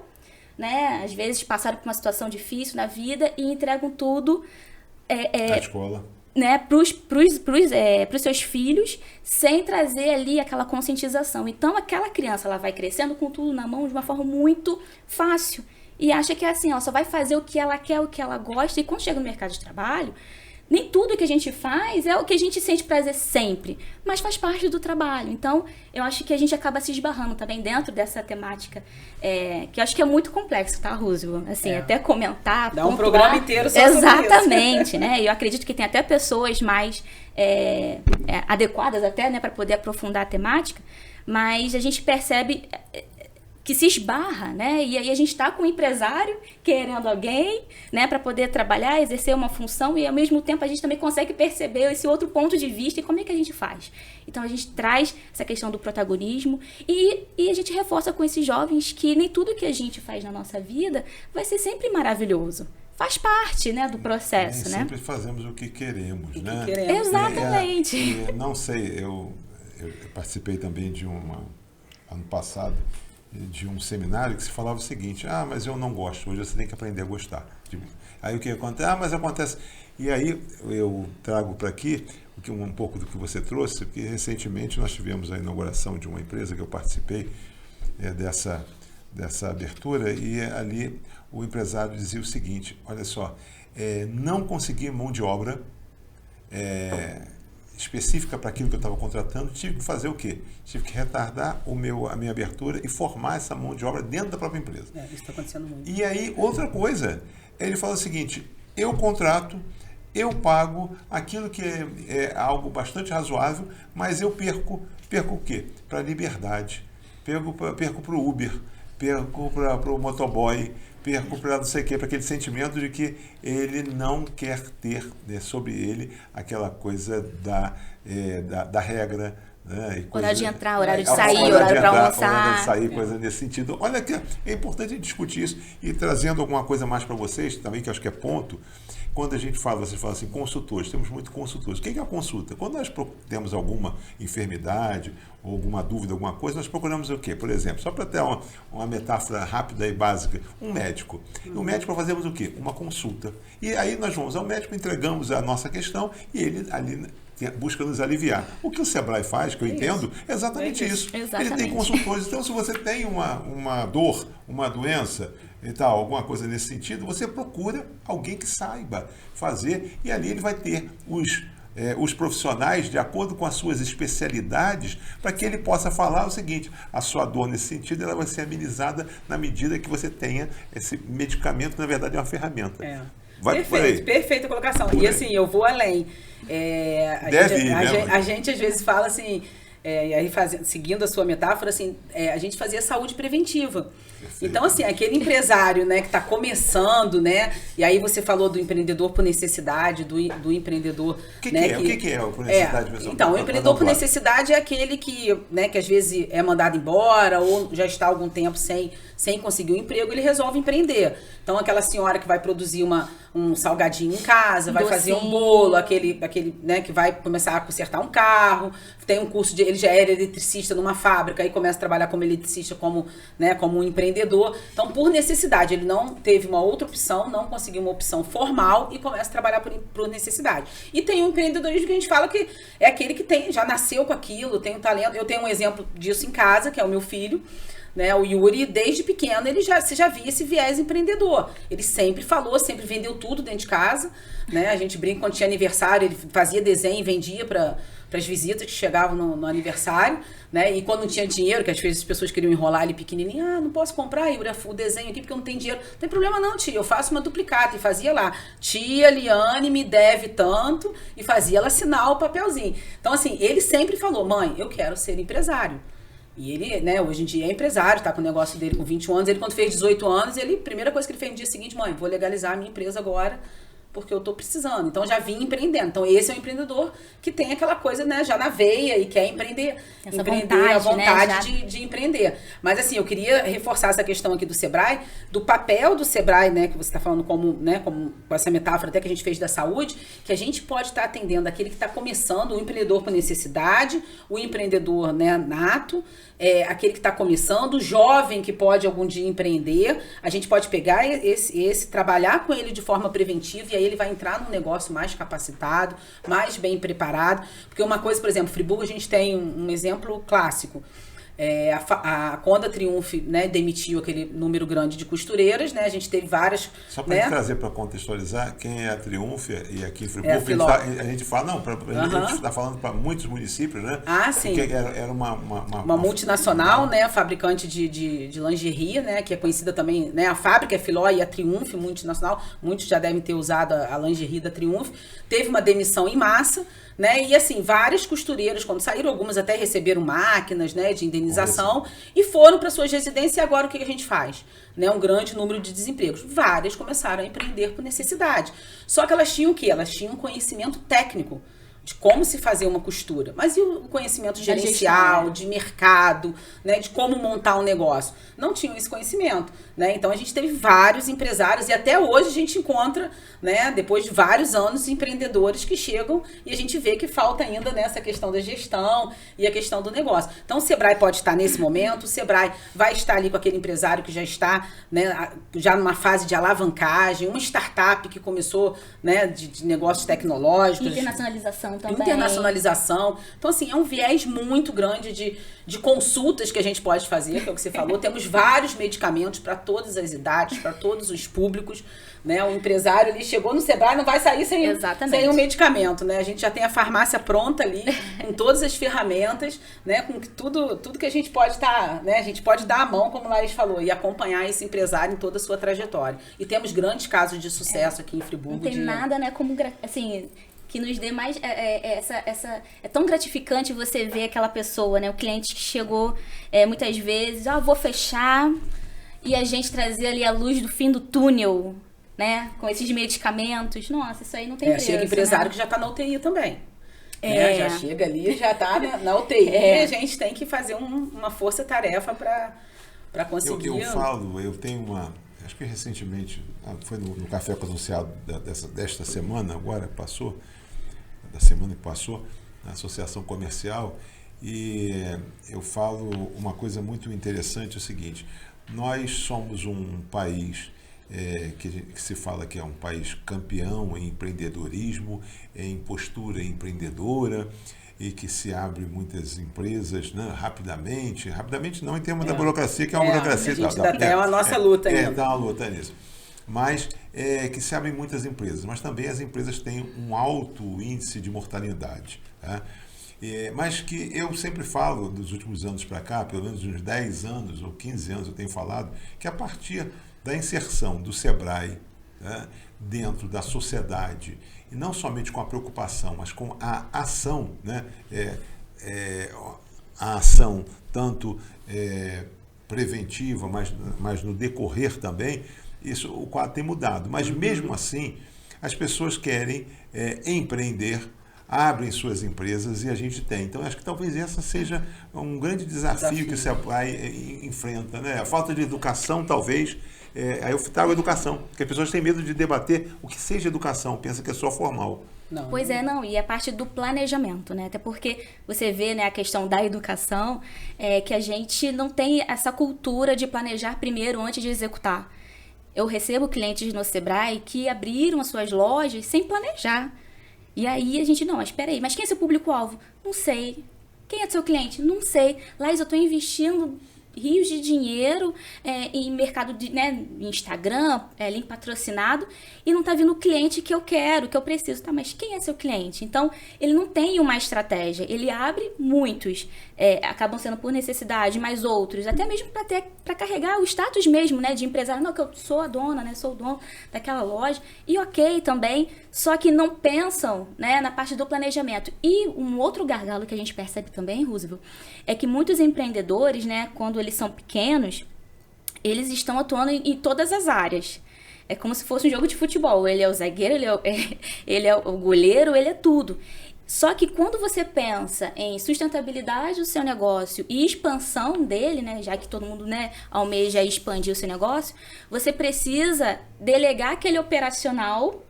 né? Às vezes passaram por uma situação difícil na vida e entregam tudo na escola, né, pros seus filhos, sem trazer ali aquela conscientização. Então, aquela criança ela vai crescendo com tudo na mão de uma forma muito fácil. E acha que é assim, ela só vai fazer o que ela quer, o que ela gosta. E quando chega no mercado de trabalho, nem tudo que a gente faz é o que a gente sente prazer sempre, mas faz parte do trabalho. Então, eu acho que a gente acaba se esbarrando também dentro dessa temática, que eu acho que é muito complexo, tá, Roosevelt? Assim, até comentar, dá um programa inteiro só exatamente, sobre isso. né? E eu acredito que tem até pessoas mais adequadas até, né, para poder aprofundar a temática, mas a gente percebe que se esbarra, né? E aí a gente está com um empresário querendo alguém, né, para poder trabalhar, exercer uma função, e ao mesmo tempo a gente também consegue perceber esse outro ponto de vista e como é que a gente faz. Então a gente traz essa questão do protagonismo e a gente reforça com esses jovens que nem tudo que a gente faz na nossa vida vai ser sempre maravilhoso. Faz parte, né, do processo, né? Sempre fazemos o que queremos, né? Exatamente. Não sei, eu participei também de ano passado, de um seminário que se falava o seguinte: mas eu não gosto, hoje você tem que aprender a gostar. Aí o que acontece? Mas acontece. E aí eu trago para aqui um pouco do que você trouxe, porque recentemente nós tivemos a inauguração de uma empresa que eu participei dessa abertura, e ali o empresário dizia o seguinte: olha só, não consegui mão de obra específica para aquilo que eu estava contratando, tive que fazer o quê? Tive que retardar a minha abertura e formar essa mão de obra dentro da própria empresa. Isso está acontecendo muito. E aí, outra coisa, ele fala o seguinte: eu contrato, eu pago aquilo que é algo bastante razoável, mas eu perco o quê? Para a liberdade, perco para o Uber, perco para o motoboy, perco para não sei o quê, para aquele sentimento de que ele não quer ter, né, sobre ele aquela coisa da regra, né, horário de entrar, horário de sair, horário para almoçar. Horário de sair, coisa nesse sentido. Olha que é importante discutir isso, e trazendo alguma coisa mais para vocês também, que acho que é ponto. Quando a gente você fala assim, consultores, temos muito consultores. O que é a consulta? Quando nós temos alguma enfermidade ou alguma dúvida, alguma coisa, nós procuramos o quê? Por exemplo, só para ter uma metáfora rápida e básica, um médico. No médico fazemos o quê? Uma consulta. E aí nós vamos ao médico, entregamos a nossa questão e ele ali busca nos aliviar. O que o Sebrae faz, que eu entendo, é exatamente isso. Exatamente. Ele tem consultores. Então, se você tem uma dor, uma doença e tal, alguma coisa nesse sentido, você procura alguém que saiba fazer, e ali ele vai ter os profissionais de acordo com as suas especialidades, para que ele possa falar o seguinte: a sua dor nesse sentido ela vai ser amenizada na medida que você tenha esse medicamento, na verdade é uma ferramenta. Perfeita colocação. E assim, eu vou além. A gente às vezes fala assim, e aí seguindo a sua metáfora, assim, a gente fazia saúde preventiva. Perfeito. Então, assim, aquele empresário, né, que está começando, né, e aí você falou do empreendedor por necessidade, do empreendedor... O que é o por necessidade? Então, o empreendedor por necessidade é aquele que, né, que às vezes é mandado embora ou já está há algum tempo sem conseguir um emprego, ele resolve empreender. Então, aquela senhora que vai produzir um salgadinho em casa, vai fazer um bolo, aquele né, que vai começar a consertar um carro, tem um curso ele já era eletricista numa fábrica e começa a trabalhar como eletricista, como um empreendedor. Então, por necessidade, ele não teve uma outra opção, não conseguiu uma opção formal e começa a trabalhar por necessidade. E tem um empreendedorismo que a gente fala que é aquele que já nasceu com aquilo, tem um talento. Eu tenho um exemplo disso em casa, que é o meu filho, né, o Yuri. Desde pequeno você já via esse viés empreendedor. Ele sempre falou, sempre vendeu tudo dentro de casa, né? A gente brinca, quando tinha aniversário, ele fazia desenho e vendia para as visitas que chegavam no aniversário, né? E quando não tinha dinheiro, que às vezes as pessoas queriam enrolar ele pequenininho, não posso comprar, Yuri, o desenho aqui porque eu não tenho dinheiro. Não tem problema não, tia, eu faço uma duplicata. E fazia lá, tia Liane me deve tanto, e fazia ela assinar o papelzinho. Então, assim, ele sempre falou: mãe, eu quero ser empresário. E ele, né, hoje em dia é empresário, tá com o negócio dele com 21 anos. Ele, quando fez 18 anos, a primeira coisa que ele fez no dia seguinte: mãe, vou legalizar a minha empresa agora, porque eu tô precisando. Então, já vim empreendendo. Então, esse é um empreendedor que tem aquela coisa, né, já na veia e quer empreender. A vontade, né, de empreender. Mas, assim, eu queria reforçar essa questão aqui do Sebrae, do papel do Sebrae, né, que você está falando como com essa metáfora até que a gente fez da saúde, que a gente pode estar atendendo aquele que está começando, o empreendedor por necessidade, o empreendedor, né, nato, aquele que está começando, o jovem que pode algum dia empreender. A gente pode pegar trabalhar com ele de forma preventiva, e aí ele vai entrar num negócio mais capacitado, mais bem preparado. Porque uma coisa, por exemplo, Friburgo, a gente tem um exemplo clássico. A Conda Triunf, né, demitiu aquele número grande de costureiras, né? A gente teve várias. Só para né? trazer para contextualizar, quem é a Triunf e aqui em Friburgo, É a Filó. a gente fala, não, a gente está falando para muitos municípios, né? Ah, sim. Porque era uma multinacional, né? Fabricante de lingerie, né? Que é conhecida também, né? A fábrica é Filó e a Triunf, multinacional. Muitos já devem ter usado a lingerie da Triunf. Teve uma demissão em massa, né? E assim, várias costureiras, quando saíram, algumas até receberam máquinas, né, de indenização e foram para suas residências. E agora o que a gente faz? Né, um grande número de desempregos. Várias começaram a empreender por necessidade. Só que elas tinham o quê? Elas tinham conhecimento técnico de como se fazer uma costura. Mas e o conhecimento gerencial, de mercado, né, de como montar um negócio? Não tinham esse conhecimento, né? Então a gente teve vários empresários e até hoje a gente encontra, né, depois de vários anos, empreendedores que chegam e a gente vê que falta ainda nessa questão da gestão e a questão do negócio. Então o Sebrae pode estar nesse momento, o Sebrae vai estar ali com aquele empresário que já está, né, já numa fase de alavancagem, uma startup que começou, né, de negócios tecnológicos. Internacionalização também. Internacionalização. Então, assim, é um viés muito grande de consultas que a gente pode fazer, que é o que você falou. Temos vários medicamentos para todas as idades, para todos os públicos, né? O empresário ali chegou no Sebrae, não vai sair sem um medicamento, né? A gente já tem a farmácia pronta ali, com todas as ferramentas, né? Com tudo que a gente pode estar, né? A gente pode dar a mão, como o Laís falou, e acompanhar esse empresário em toda a sua trajetória. E temos grandes casos de sucesso aqui em Friburgo. Não tem nada, né, como, assim, que nos dê mais, é tão gratificante você ver aquela pessoa, né, o cliente que chegou muitas vezes, vou fechar, e a gente trazer ali a luz do fim do túnel, né, com esses medicamentos. Nossa, isso aí não tem preço, chega empresário, né, que já tá na UTI também. Né? Já chega ali, já tá na UTI, e a gente tem que fazer uma força-tarefa para conseguir. Eu tenho acho que recentemente, foi no Café com o Associado desta semana, agora passou, da semana que passou, na Associação Comercial, e eu falo uma coisa muito interessante, é o seguinte: nós somos um país que se fala que é um país campeão em empreendedorismo, em postura empreendedora, e que se abre muitas empresas, né, rapidamente não em termos da burocracia, que é uma burocracia. A gente é a nossa luta ainda. Dá uma luta nisso. Mas que se abrem muitas empresas, mas também as empresas têm um alto índice de mortalidade. Tá? Mas que eu sempre falo, dos últimos anos para cá, pelo menos uns 10 anos ou 15 anos eu tenho falado, que a partir da inserção do Sebrae, né, dentro da sociedade, e não somente com a preocupação, mas com a ação, né, a ação tanto preventiva, mas no decorrer também, o quadro tem mudado. Mas mesmo assim, as pessoas querem empreender, abrem suas empresas e a gente tem. Então, acho que talvez essa seja um grande desafio que o Sebrae enfrenta, né? A falta de educação, talvez. Aí eu trago a educação, porque as pessoas têm medo de debater o que seja educação, pensa que é só formal. E a parte do planejamento, né? Até porque você vê, né, a questão da educação, que a gente não tem essa cultura de planejar primeiro antes de executar. Eu recebo clientes no Sebrae que abriram as suas lojas sem planejar. E aí a gente, mas espera aí, mas quem é seu público-alvo? Não sei. Quem é seu cliente? Não sei. Laís, eu estou investindo rios de dinheiro em mercado de, né, Instagram, link patrocinado, e não está vindo o cliente que eu quero, que eu preciso. Tá, mas quem é seu cliente? Então, ele não tem uma estratégia, ele abre muitos, acabam sendo por necessidade, mas outros, até mesmo para carregar o status mesmo, né, de empresário. Não, que eu sou a dona, né, sou o dono daquela loja, e ok também, só que não pensam, né, na parte do planejamento. E um outro gargalo que a gente percebe também, Roosevelt, é que muitos empreendedores, né, quando eles são pequenos, eles estão atuando em todas as áreas. É como se fosse um jogo de futebol. Ele é o zagueiro, ele é o goleiro, ele é tudo. Só que quando você pensa em sustentabilidade do seu negócio e expansão dele, né, já que todo mundo, né, almeja expandir o seu negócio, você precisa delegar aquele operacional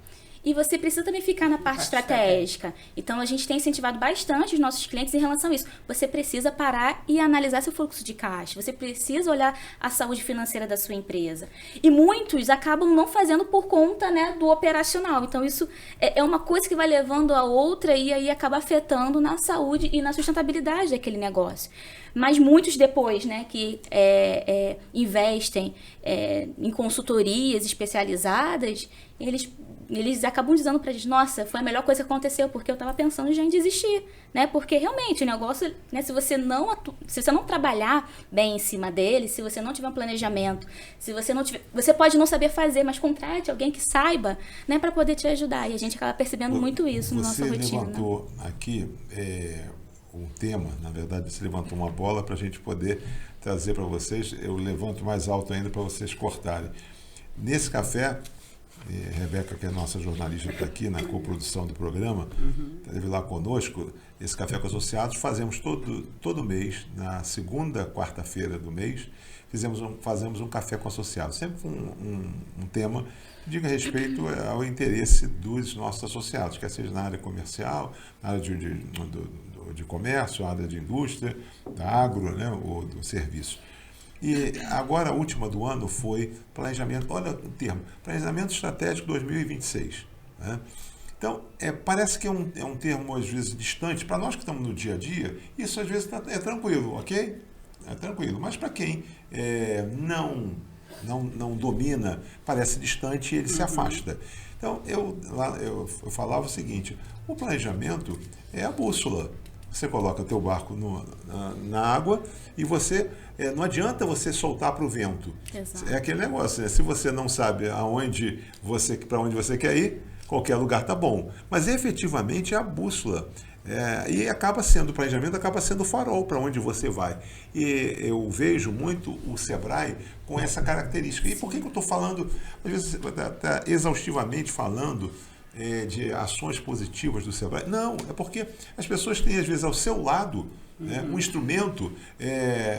e você precisa também ficar na parte estratégica. Então, a gente tem incentivado bastante os nossos clientes em relação a isso. Você precisa parar e analisar seu fluxo de caixa. Você precisa olhar a saúde financeira da sua empresa. E muitos acabam não fazendo por conta, né, do operacional. Então, isso é uma coisa que vai levando a outra e aí acaba afetando na saúde e na sustentabilidade daquele negócio. Mas muitos depois, né, que investem em consultorias especializadas, eles acabam dizendo pra gente, nossa, foi a melhor coisa que aconteceu, porque eu estava pensando já em desistir, né? Porque realmente o negócio, né, se você não trabalhar bem em cima dele, se você não tiver um planejamento, se você não tiver, você pode não saber fazer, mas contrate alguém que saiba, né, para poder te ajudar. E a gente acaba percebendo muito isso na nossa rotina. Você levantou aqui um tema, na verdade, você levantou uma bola para a gente poder trazer para vocês. Eu levanto mais alto ainda para vocês cortarem. Nesse café, Rebeca, que é a nossa jornalista, está aqui na coprodução do programa, esteve lá conosco. Esse Café com Associados fazemos todo mês, na segunda quarta-feira do mês, fazemos um café com associados, sempre com um tema que diga respeito ao interesse dos nossos associados, quer seja na área comercial, na área de comércio, na área de indústria, da agro, né, ou do serviço. E agora, a última do ano foi planejamento, olha o termo, planejamento estratégico 2026. Né? Então, parece que é um termo, às vezes, distante. Para nós que estamos no dia a dia, isso às vezes é tranquilo, ok? É tranquilo. Mas para quem não domina, parece distante e ele se afasta. Então, eu falava o seguinte, o planejamento é a bússola. Você coloca teu barco na água e você... não adianta você soltar para o vento. Exato. É aquele negócio, né? Se você não sabe para onde você quer ir, qualquer lugar tá bom. Mas efetivamente é a bússola. E o planejamento acaba sendo o farol para onde você vai. E eu vejo muito o Sebrae com essa característica. E por que eu estou falando, às vezes, tá exaustivamente falando de ações positivas do Sebrae? Não, é porque as pessoas têm, às vezes, ao seu lado, né, um instrumento,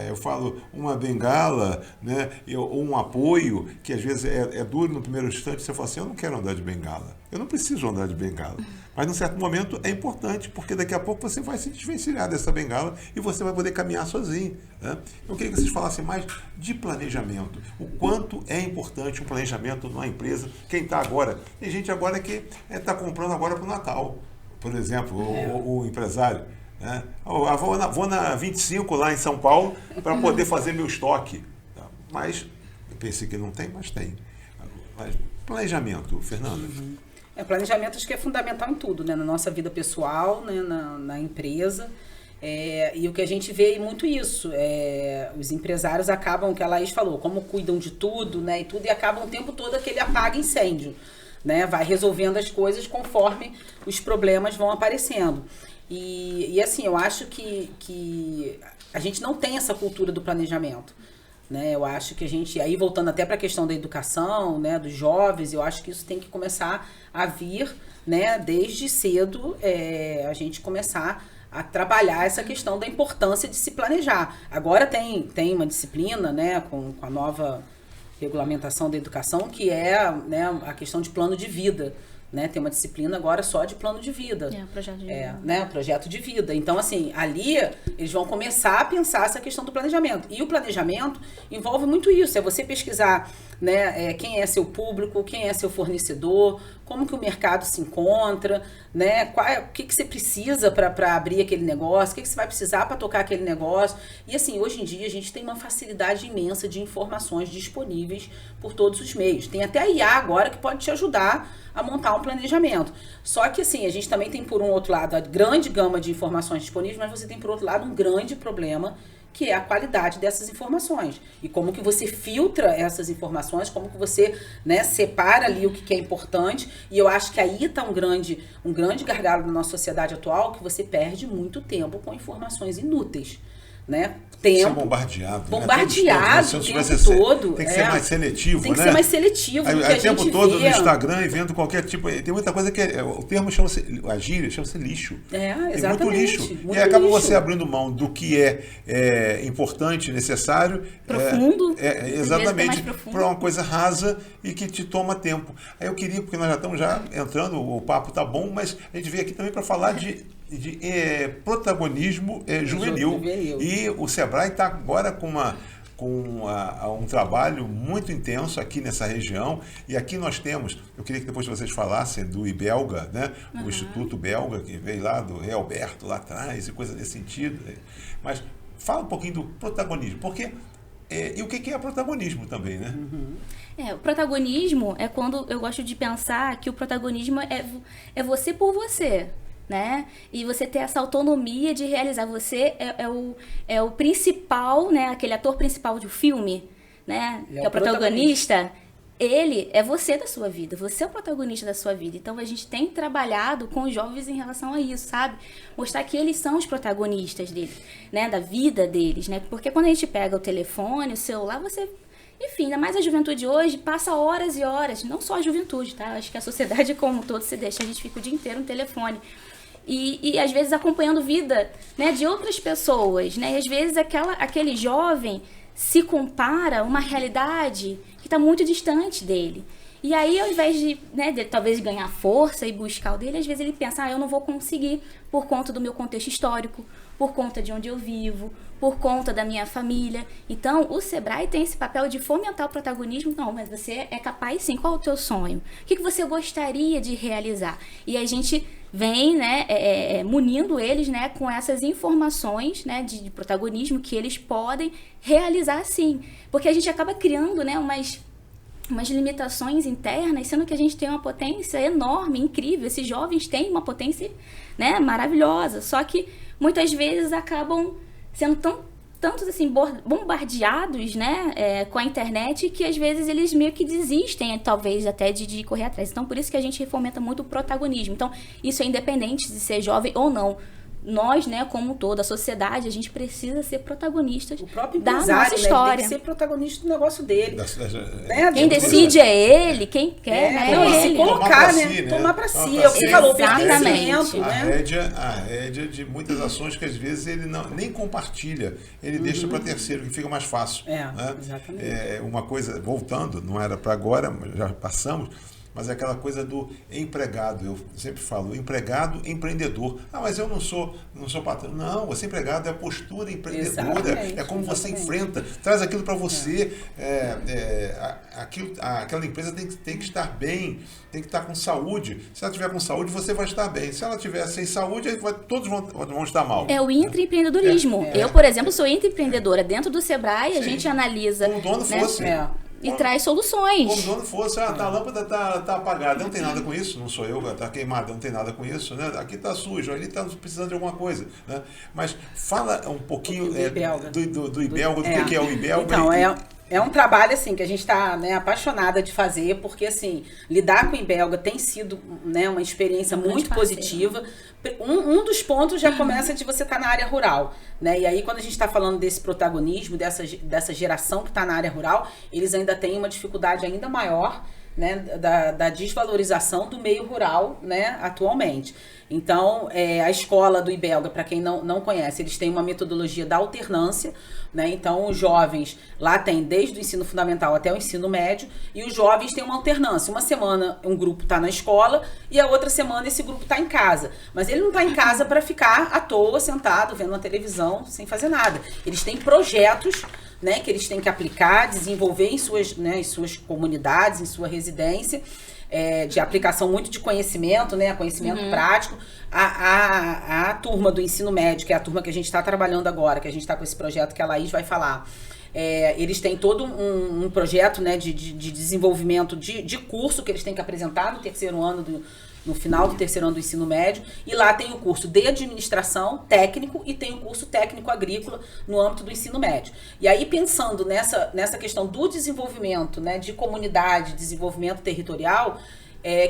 eu falo uma bengala, né, ou um apoio, que às vezes é duro no primeiro instante, você fala assim, eu não quero andar de bengala, eu não preciso andar de bengala. Mas, num certo momento, é importante, porque daqui a pouco você vai se desvencilhar dessa bengala e você vai poder caminhar sozinho. Né? Eu queria que vocês falassem mais de planejamento. O quanto é importante um planejamento numa empresa. Quem está agora? Tem gente agora que está comprando agora para o Natal, por exemplo, o empresário. Né? Vou na 25 lá em São Paulo para poder fazer meu estoque. Mas, eu pensei que não tem, mas tem. Mas, planejamento, Fernanda. Planejamento acho que é fundamental em tudo, né? Na nossa vida pessoal, né? na empresa. E o que a gente vê é muito isso. Os empresários acabam, que a Laís falou, como cuidam de tudo, né? E acabam o tempo todo aquele apaga incêndio. Né? Vai resolvendo as coisas conforme os problemas vão aparecendo. E assim, eu acho que a gente não tem essa cultura do planejamento. Né? Eu acho que a gente, aí voltando até para a questão da educação, né, dos jovens, eu acho que isso tem que começar a vir, né, desde cedo, a gente começar a trabalhar essa questão da importância de se planejar. Agora tem uma disciplina, né, com a nova regulamentação da educação, que né, a questão de plano de vida. Né, tem uma disciplina agora só de plano de vida. Projeto de vida. Né, projeto de vida. Então, assim, ali eles vão começar a pensar essa questão do planejamento. E o planejamento envolve muito isso. É você pesquisar, né, quem é seu público, quem é seu fornecedor, como que o mercado se encontra, né, o que você precisa para abrir aquele negócio, o que você vai precisar para tocar aquele negócio. E assim, hoje em dia a gente tem uma facilidade imensa de informações disponíveis por todos os meios. Tem até a IA agora que pode te ajudar a montar um planejamento. Só que assim, a gente também tem por um outro lado a grande gama de informações disponíveis, mas você tem por outro lado um grande problema, que é a qualidade dessas informações. E como que você filtra essas informações, como que você, né, separa ali o que é importante. E eu acho que aí está um grande gargalo na nossa sociedade atual, que você perde muito tempo com informações inúteis. né? Tem que ser Tempo. bombardeado. Bombardeado né? o tempo todo. Tem que ser mais seletivo, Tem que né? ser mais seletivo. Aí, do que a o tempo gente todo vê. no Instagram e vendo qualquer tipo. Tem muita coisa que o termo chama-se, a gíria chama-se lixo. Exatamente. Tem muito lixo. Muito e acaba lixo. você abrindo mão do que é importante, necessário. Profundo. Exatamente. Para uma coisa rasa e que te toma tempo. Aí eu queria, porque nós já estamos entrando, o papo tá bom, mas a gente veio aqui também para falar de protagonismo juvenil. E o Sebrae está agora com um trabalho muito intenso aqui nessa região. E aqui nós temos, eu queria que depois vocês falassem do IBELGA, né? O Instituto Belga, que veio lá do Rei Alberto lá atrás, e coisa desse sentido. Mas fala um pouquinho do protagonismo, porque e o que é protagonismo também, né? O protagonismo é quando eu gosto de pensar que o protagonismo é você por você, né? E você ter essa autonomia de realizar. Você é o principal, né? Aquele ator principal de um filme, né? Que é o protagonista. Ele é você da sua vida, você é o protagonista da sua vida. Então a gente tem trabalhado com os jovens em relação a isso, sabe? Mostrar que eles são os protagonistas deles, né? Da vida deles, né? Porque quando a gente pega o telefone, o celular, você... Enfim, ainda mais a juventude hoje passa horas e horas, não só a juventude, tá? Acho que a sociedade como um todo se deixa, a gente fica o dia inteiro no telefone. E às vezes acompanhando vida, né, de outras pessoas, né? E às vezes aquele jovem se compara a uma realidade que está muito distante dele. E aí, ao invés de talvez ganhar força e buscar o dele, às vezes ele pensa, eu não vou conseguir por conta do meu contexto histórico, por conta de onde eu vivo, por conta da minha família. Então, o Sebrae tem esse papel de fomentar o protagonismo. Não, mas você é capaz sim. Qual é o teu sonho? O que você gostaria de realizar? E a gente vem, munindo eles, né, com essas informações, né, de protagonismo que eles podem realizar sim. Porque a gente acaba criando, né, umas limitações internas, sendo que a gente tem uma potência enorme, incrível. Esses jovens têm uma potência, né, maravilhosa. Só que muitas vezes acabam sendo tantos assim bombardeados, né, com a internet, que às vezes eles meio que desistem, talvez até de correr atrás. Então por isso que a gente fomenta muito o protagonismo. Então isso é independente de ser jovem ou não. Nós, né, como um todo, a sociedade, a gente precisa ser protagonistas da nossa história. Né, tem que ser protagonista do negócio dele. Quem decide é ele, quem quer, né? Se ele. colocar, tomar pra si. É o que você falou, pertencimento, a né? rédea de muitas ações que às vezes ele nem compartilha, ele deixa para terceiro, que fica mais fácil. Exatamente. Uma coisa, voltando, não era para agora, mas já passamos, mas é aquela coisa do empregado. Eu sempre falo, empregado, empreendedor. Mas eu não sou patrão. Não, você empregado é a postura empreendedora. Exatamente, é como você enfrenta, traz aquilo para você. Aquela empresa tem que estar bem, tem que estar com saúde. Se ela tiver com saúde, você vai estar bem. Se ela tiver sem saúde, todos vão estar mal. É o intraempreendedorismo. Eu, por exemplo, sou intraempreendedora. Dentro do Sebrae, a gente analisa... Como o dono fosse. E traz soluções. Como o dono fosse, a lâmpada tá apagada, não tem nada com isso, não sou eu, tá queimada, não tem nada com isso, né? Aqui tá sujo, ali tá precisando de alguma coisa, né? Mas fala um pouquinho do IBELGA, do que é o IBELGA. Então, é um trabalho assim que a gente está, né, apaixonada de fazer, porque assim, lidar com o IBELGA tem sido, né, uma experiência muito positiva. Um dos pontos já começa de você estar na área rural, né? E aí quando a gente está falando desse protagonismo, dessa geração que está na área rural, eles ainda têm uma dificuldade ainda maior, né, da desvalorização do meio rural, né, atualmente. Então, a escola do IBELGA, para quem não conhece, eles têm uma metodologia da alternância, né? Então, os jovens lá tem desde o ensino fundamental até o ensino médio, e os jovens têm uma alternância. Uma semana um grupo está na escola e a outra semana esse grupo está em casa. Mas ele não está em casa para ficar à toa, sentado, vendo uma televisão, sem fazer nada. Eles têm projetos, né, que eles têm que aplicar, desenvolver em suas comunidades, em sua residência, de aplicação muito de conhecimento, né, conhecimento prático. A turma do ensino médio, que é a turma que a gente está trabalhando agora, que a gente está com esse projeto que a Laís vai falar, eles têm todo um projeto, né, de desenvolvimento de curso que eles têm que apresentar no terceiro ano no final do terceiro ano do ensino médio, e lá tem o curso de administração técnico e tem o curso técnico agrícola no âmbito do ensino médio. E aí, pensando nessa questão do desenvolvimento, né, de comunidade, desenvolvimento territorial,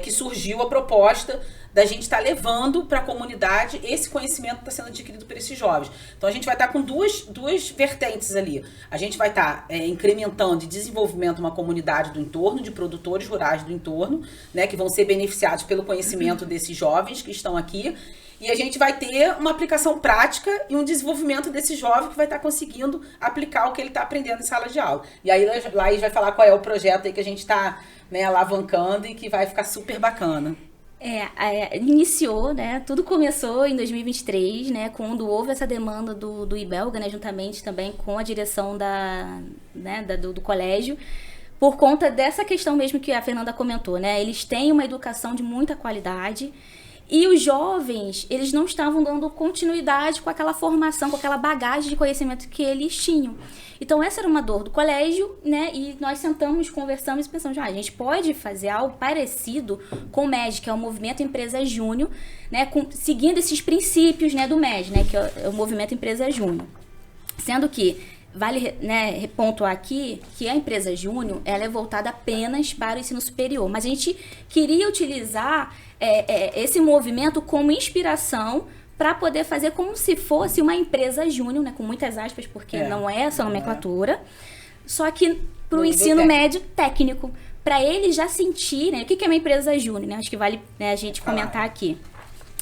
que surgiu a proposta da gente estar levando para a comunidade esse conhecimento que está sendo adquirido por esses jovens. Então a gente vai estar com duas vertentes ali. A gente vai estar incrementando e desenvolvimento uma comunidade do entorno, de produtores rurais do entorno, né, que vão ser beneficiados pelo conhecimento desses jovens que estão aqui. E a gente vai ter uma aplicação prática e um desenvolvimento desse jovem que vai estar conseguindo aplicar o que ele está aprendendo em sala de aula. E aí Laís vai falar qual é o projeto aí que a gente está, né, alavancando e que vai ficar super bacana. Iniciou, né? Tudo começou em 2023, né? Quando houve essa demanda do IBELGA, né? Juntamente também com a direção do colégio, por conta dessa questão mesmo que a Fernanda comentou, né? Eles têm uma educação de muita qualidade. E os jovens, eles não estavam dando continuidade com aquela formação, com aquela bagagem de conhecimento que eles tinham. Então, essa era uma dor do colégio, né? E nós sentamos, conversamos e pensamos, a gente pode fazer algo parecido com o MED, que é o Movimento Empresa Júnior, né? Seguindo esses princípios, né, do MED, né? Que é o Movimento Empresa Júnior. Sendo que vale, né, pontuar aqui que a empresa Júnior, ela é voltada apenas para o ensino superior. Mas a gente queria utilizar esse movimento como inspiração para poder fazer como se fosse uma empresa júnior, né, com muitas aspas, porque não é essa nomenclatura, só que para o ensino médio técnico, para eles já sentirem, o que é uma empresa júnior, né? Acho que vale, né, a gente comentar aqui.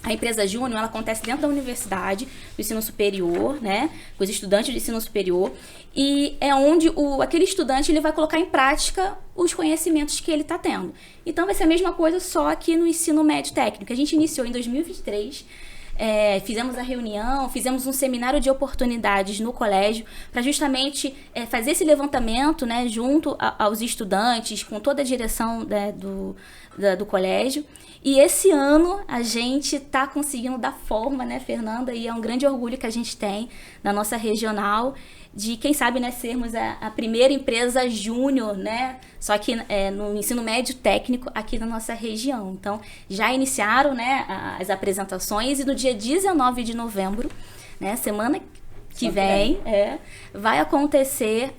A empresa júnior, ela acontece dentro da universidade, do ensino superior, né? Com os estudantes de ensino superior. E é onde aquele estudante ele vai colocar em prática os conhecimentos que ele está tendo. Então, vai ser a mesma coisa, só aqui no ensino médio técnico. A gente iniciou em 2023, fizemos a reunião, fizemos um seminário de oportunidades no colégio para justamente fazer esse levantamento, né, junto aos estudantes, com toda a direção, né, do colégio. E esse ano a gente está conseguindo dar forma, né, Fernanda? E é um grande orgulho que a gente tem na nossa regional de, quem sabe, né, sermos a primeira empresa júnior, né? Só que no ensino médio técnico aqui na nossa região. Então, já iniciaram, né, as apresentações e no dia 19 de novembro, né, semana que vem, vai acontecer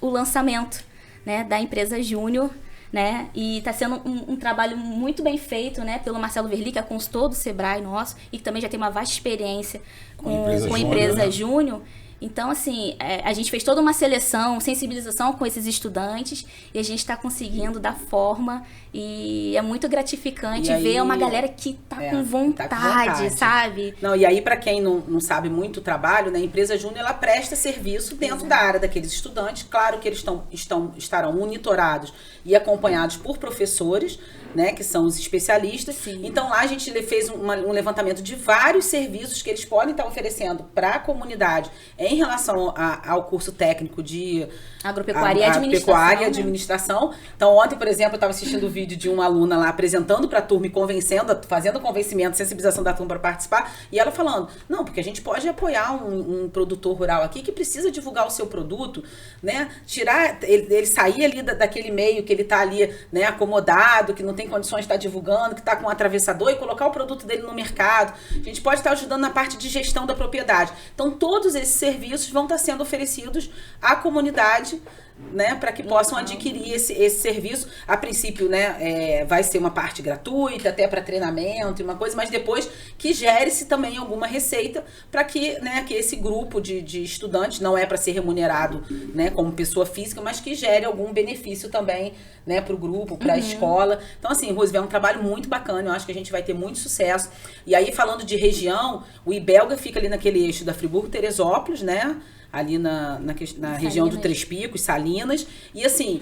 o lançamento, né, da empresa júnior, né? E está sendo um trabalho muito bem feito, né, pelo Marcelo Verli, que é consultor do Sebrae nosso, e que também já tem uma vasta experiência com empresa júnior. Então, assim, a gente fez toda uma seleção, sensibilização com esses estudantes, e a gente está conseguindo dar forma, e é muito gratificante ver uma galera que tá com vontade, sabe? Não, e aí, para quem não sabe muito o trabalho, né, a empresa júnior, ela presta serviço dentro da área daqueles estudantes. Claro que eles estarão monitorados e acompanhados por professores, né, que são os especialistas. Sim. Então, lá a gente fez um levantamento de vários serviços que eles podem estar oferecendo para a comunidade em relação ao curso técnico de agropecuária e administração. Então, ontem, por exemplo, eu estava assistindo o vídeo de uma aluna lá apresentando para a turma e fazendo convencimento, sensibilização da turma para participar, e ela falando, não, porque a gente pode apoiar um produtor rural aqui que precisa divulgar o seu produto, né? Tirar ele sair ali daquele meio que ele está ali, né, acomodado, que não tem condições de estar divulgando, que está com um atravessador, e colocar o produto dele no mercado. A gente pode estar ajudando na parte de gestão da propriedade. Então, todos esses serviços vão estar sendo oferecidos à comunidade, né, para que possam adquirir esse serviço. A princípio, né, vai ser uma parte gratuita, até para treinamento e uma coisa, mas depois que gere-se também alguma receita para que, né, que esse grupo de estudantes, não é para ser remunerado, né, como pessoa física, mas que gere algum benefício também, né, para o grupo, para a escola. Então, assim, Roosevelt, é um trabalho muito bacana, eu acho que a gente vai ter muito sucesso. E aí, falando de região, o IBELGA fica ali naquele eixo da Friburgo-Teresópolis, né, ali na região do Três Picos, Salinas. E assim,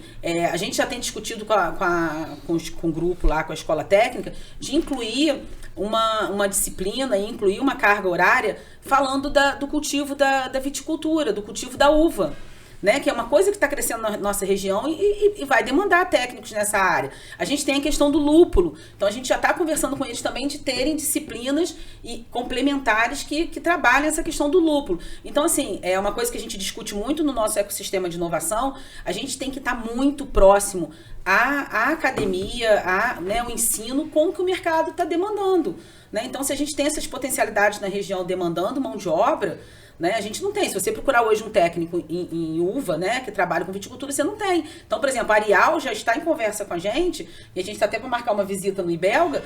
a gente já tem discutido com o grupo lá, com a escola técnica, de incluir uma disciplina e incluir uma carga horária falando do cultivo da viticultura, do cultivo da uva, né, que é uma coisa que está crescendo na nossa região e vai demandar técnicos nessa área. A gente tem a questão do lúpulo, então a gente já está conversando com eles também de terem disciplinas e complementares que trabalhem essa questão do lúpulo. Então, assim, é uma coisa que a gente discute muito no nosso ecossistema de inovação. A gente tem que estar muito próximo a academia, né, o ensino com o que o mercado está demandando. Né? Então, se a gente tem essas potencialidades na região demandando mão de obra, né, a gente não tem. Se você procurar hoje um técnico em uva, né, que trabalha com viticultura, você não tem. Então, por exemplo, a Arial já está em conversa com a gente, e a gente está até para marcar uma visita no Ibelga,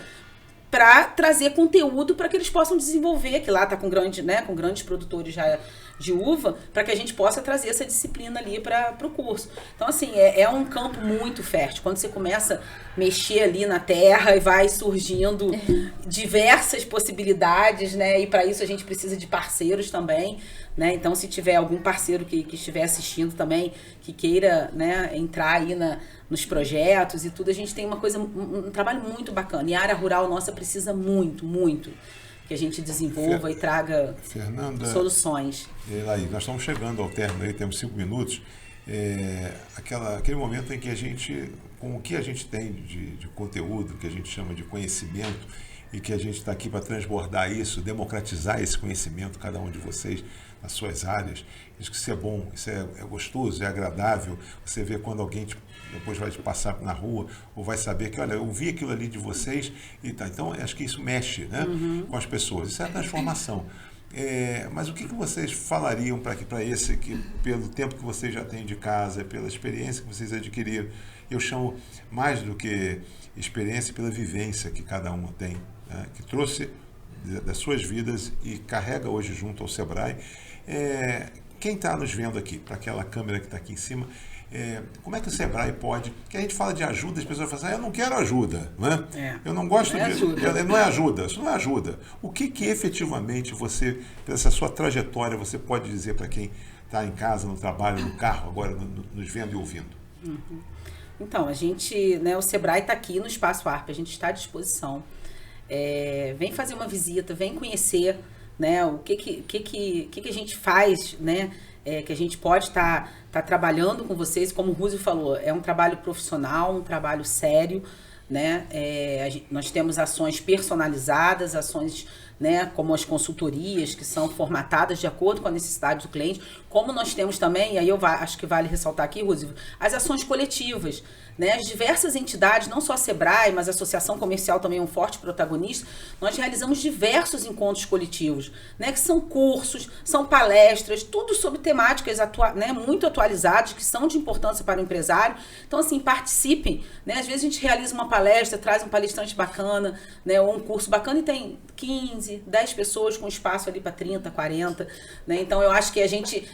para trazer conteúdo para que eles possam desenvolver, que lá está com grandes produtores já de uva, para que a gente possa trazer essa disciplina ali para o curso. Então, assim, é um campo muito fértil. Quando você começa a mexer ali na terra e vai surgindo diversas possibilidades, né? E para isso a gente precisa de parceiros também, né? Então, se tiver algum parceiro que estiver assistindo também, que queira, né, entrar aí nos projetos e tudo, a gente tem um trabalho muito bacana. E a área rural nossa precisa muito, muito que a gente desenvolva e traga soluções. Laís, nós estamos chegando ao término aí, temos 5 minutos. Aquele momento em que a gente, com o que a gente tem de conteúdo, que a gente chama de conhecimento, e que a gente está aqui para transbordar isso, democratizar esse conhecimento, cada um de vocês, nas suas áreas. Isso é bom, isso é gostoso, é agradável. Você vê quando alguém depois vai te passar na rua, ou vai saber que, olha, eu vi aquilo ali de vocês, e tá. Então, acho que isso mexe, né, com as pessoas. Isso é a transformação. Mas o que vocês falariam para esse, que pelo tempo que vocês já têm de casa, pela experiência que vocês adquiriram, eu chamo mais do que experiência pela vivência que cada um tem, né, que trouxe das suas vidas e carrega hoje junto ao Sebrae. Quem está nos vendo aqui, para aquela câmera que está aqui em cima, como é que o Sebrae pode... Que a gente fala de ajuda, as pessoas falam assim, eu não quero ajuda, né? Eu não gosto de... Não é ajuda, isso não é ajuda. O que efetivamente você, dessa sua trajetória, você pode dizer para quem está em casa, no trabalho, no carro, agora nos vendo e ouvindo? Então, a gente, né, o Sebrae está aqui no Espaço ARP, a gente está à disposição. Vem fazer uma visita, vem conhecer, né, o que a gente faz, né, que a gente pode estar trabalhando com vocês. Como o Rússio falou, é um trabalho profissional, um trabalho sério, né? Nós temos ações personalizadas, ações, né, como as consultorias, que são formatadas de acordo com a necessidade do cliente, como nós temos também, e aí acho que vale ressaltar aqui, Rússio, as ações coletivas, né? As diversas entidades, não só a Sebrae, mas a Associação Comercial também é um forte protagonista. Nós realizamos diversos encontros coletivos, né, que são cursos, são palestras, tudo sobre temáticas né, muito atualizadas, que são de importância para o empresário. Então, assim, participem, né? Às vezes a gente realiza uma palestra, traz um palestrante bacana, né, ou um curso bacana, e tem 15, 10 pessoas com espaço ali para 30, 40, né? Então, eu acho que a gente,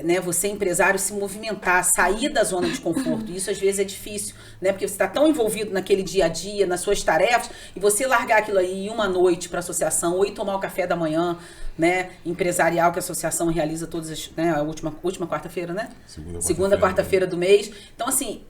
né, você empresário, se movimentar, sair da zona de conforto, isso às vezes é difícil, né? Porque você está tão envolvido naquele dia a dia, nas suas tarefas, e você largar aquilo aí uma noite para a associação, ou ir tomar o café da manhã, né, empresarial, que a associação realiza todas as, né, a última quarta-feira, né? Segunda quarta-feira do mês. Então, assim,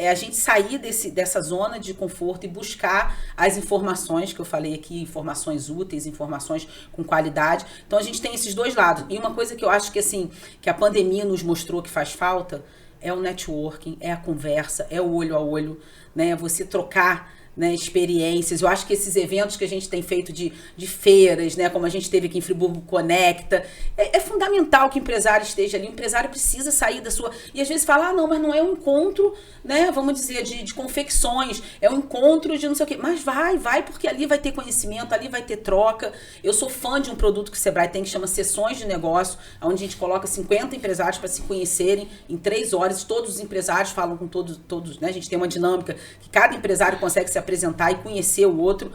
a gente sair dessa zona de conforto e buscar as informações que eu falei aqui, informações úteis, informações com qualidade. Então, a gente tem esses dois lados. E uma coisa que eu acho que, assim, que a pandemia nos mostrou que faz falta é o networking, é a conversa, é o olho a olho, né? Você trocar, né, experiências. Eu acho que esses eventos que a gente tem feito de feiras, né, como a gente teve aqui em Friburgo Conecta, é fundamental que o empresário esteja ali. O empresário precisa sair da sua... E às vezes fala, não, mas não é um encontro, né, vamos dizer, de confecções, é um encontro de não sei o quê. Mas vai, porque ali vai ter conhecimento, ali vai ter troca. Eu sou fã de um produto que o Sebrae tem, que chama Sessões de Negócio, onde a gente coloca 50 empresários para se conhecerem em 3 horas. Todos os empresários falam com todos, né? A gente tem uma dinâmica que cada empresário consegue se apresentar e conhecer o outro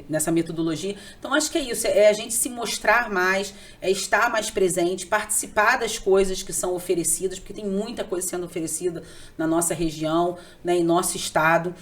nessa metodologia. Então, acho que é isso, é a gente se mostrar mais, é estar mais presente, participar das coisas que são oferecidas, porque tem muita coisa sendo oferecida na nossa região, né, em nosso estado.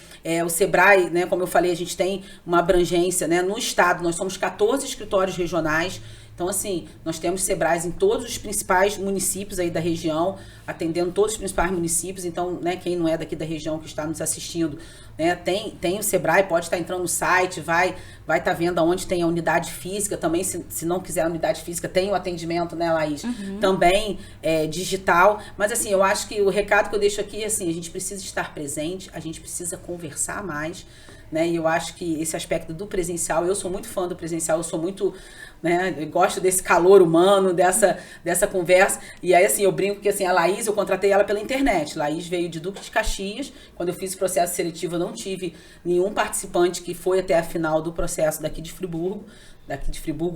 O Sebrae, né, como eu falei, a gente tem uma abrangência, né, no estado, nós somos 14 escritórios regionais. Então, assim, nós temos Sebraes em todos os principais municípios aí da região, atendendo todos os principais municípios. Então, né, quem não é daqui da região que está nos assistindo, né, tem o Sebrae, pode estar entrando no site, vai estar vendo aonde tem a unidade física. Também, se não quiser a unidade física, tem o atendimento, né, Laís? Também digital. Mas, assim, eu acho que o recado que eu deixo aqui é assim, a gente precisa estar presente, a gente precisa conversar mais, né? E eu acho que esse aspecto do presencial, eu sou muito fã do presencial, eu sou muito, né, eu gosto desse calor humano, dessa conversa. E aí, assim, eu brinco que, assim, a Laís, eu contratei ela pela internet. Laís veio de Duque de Caxias. Quando eu fiz o processo seletivo, eu não tive nenhum participante que foi até a final do processo daqui de Friburgo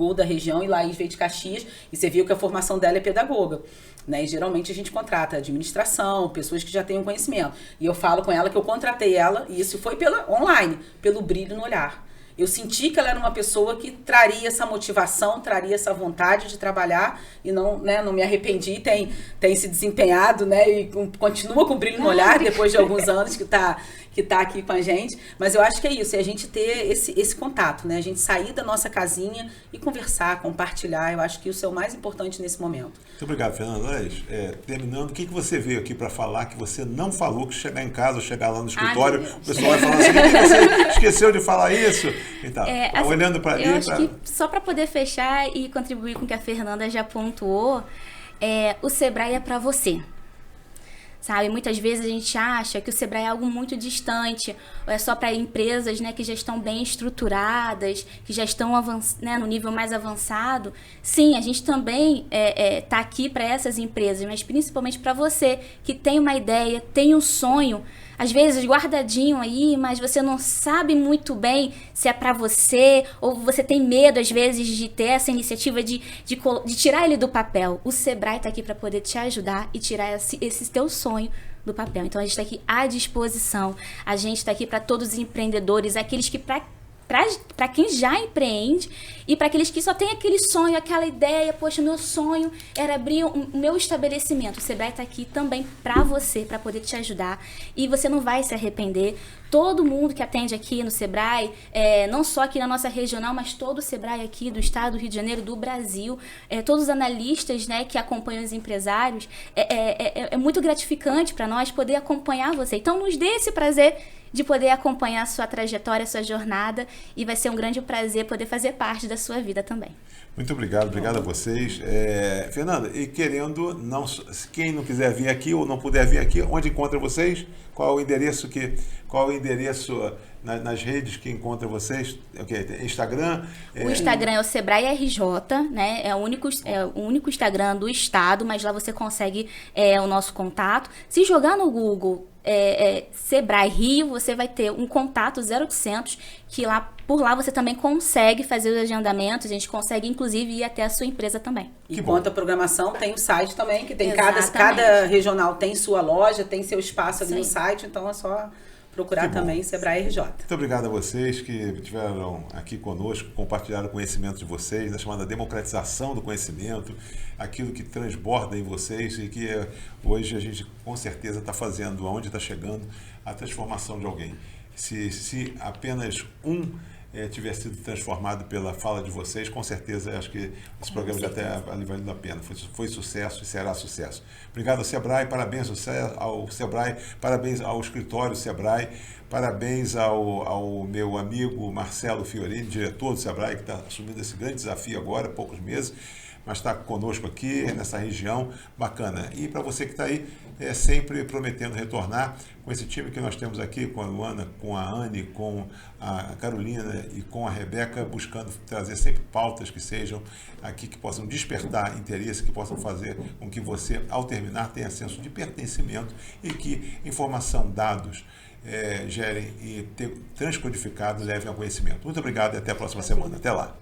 ou da região, e Laís veio de Caxias, e você viu que a formação dela é pedagoga, né? E geralmente a gente contrata administração, pessoas que já tenham conhecimento. E eu falo com ela que eu contratei ela, e isso foi online, pelo brilho no olhar. Eu senti que ela era uma pessoa que traria essa motivação, traria essa vontade de trabalhar, e não, né, não me arrependi, tem se desempenhado, né, e continua com brilho no olhar depois de alguns anos que tá aqui com a gente. Mas eu acho que é isso, é a gente ter esse contato, né, a gente sair da nossa casinha e conversar, compartilhar. Eu acho que isso é o mais importante nesse momento. Muito obrigado, Fernanda. Terminando, o que você veio aqui para falar que você não falou, que chegar em casa, chegar lá no escritório, o pessoal vai falar assim, que você esqueceu de falar isso? Então, assim, olhando para ali... Eu acho que só para poder fechar e contribuir com o que a Fernanda já pontuou, o Sebrae é para você. Sabe, muitas vezes a gente acha que o Sebrae é algo muito distante, é só para empresas, né, que já estão bem estruturadas, que já estão né, no nível mais avançado. Sim, a gente também está aqui para essas empresas, mas principalmente para você que tem uma ideia, tem um sonho, às vezes guardadinho aí, mas você não sabe muito bem se é para você, ou você tem medo, às vezes, de ter essa iniciativa de tirar ele do papel. O Sebrae está aqui para poder te ajudar e tirar esse teu sonho do papel. Então, a gente está aqui à disposição. A gente está aqui para todos os empreendedores, aqueles que para quem já empreende e para aqueles que só tem aquele sonho, aquela ideia, poxa, meu sonho era abrir o meu estabelecimento. O Sebrae está aqui também para você, para poder te ajudar, e você não vai se arrepender. Todo mundo que atende aqui no Sebrae, não só aqui na nossa regional, mas todo o Sebrae aqui do estado do Rio de Janeiro, do Brasil, todos os analistas, né, que acompanham os empresários, é muito gratificante para nós poder acompanhar você. Então, nos dê esse prazer de poder acompanhar a sua trajetória, a sua jornada, e vai ser um grande prazer poder fazer parte da sua vida também. Muito obrigado a vocês. Fernanda, e quem não quiser vir aqui ou não puder vir aqui, onde encontra vocês? Qual é o endereço nas redes que encontra vocês? Instagram? O Instagram é o Sebrae RJ, né? É o único Instagram do estado, mas lá você consegue o nosso contato. Se jogar no Google Sebrae Rio, você vai ter um contato 0800, que por lá você também consegue fazer os agendamentos. A gente consegue, inclusive, ir até a sua empresa também. E quanto à programação, tem o site também, que tem cada regional tem sua loja, tem seu espaço ali no site, então é só procurar também Sebrae RJ. Muito obrigado a vocês que estiveram aqui conosco, compartilharam o conhecimento de vocês, na chamada democratização do conhecimento, aquilo que transborda em vocês e que hoje a gente com certeza está fazendo, aonde está chegando, a transformação de alguém. Se apenas tiver sido transformado pela fala de vocês, com certeza acho que esse programa já está valendo a pena. Foi sucesso e será sucesso. Obrigado ao Sebrae, parabéns ao Sebrae, parabéns ao escritório Sebrae, parabéns ao meu amigo Marcelo Fiorini, diretor do Sebrae, que está assumindo esse grande desafio agora, há poucos meses, mas está conosco aqui nessa região bacana. E para você que está aí, sempre prometendo retornar com esse time que nós temos aqui, com a Luana, com a Anne, com a Carolina e com a Rebeca, buscando trazer sempre pautas que sejam aqui, que possam despertar interesse, que possam fazer com que você, ao terminar, tenha senso de pertencimento e que informação, dados, gerem e transcodificado levem ao conhecimento. Muito obrigado e até a próxima semana. Até lá.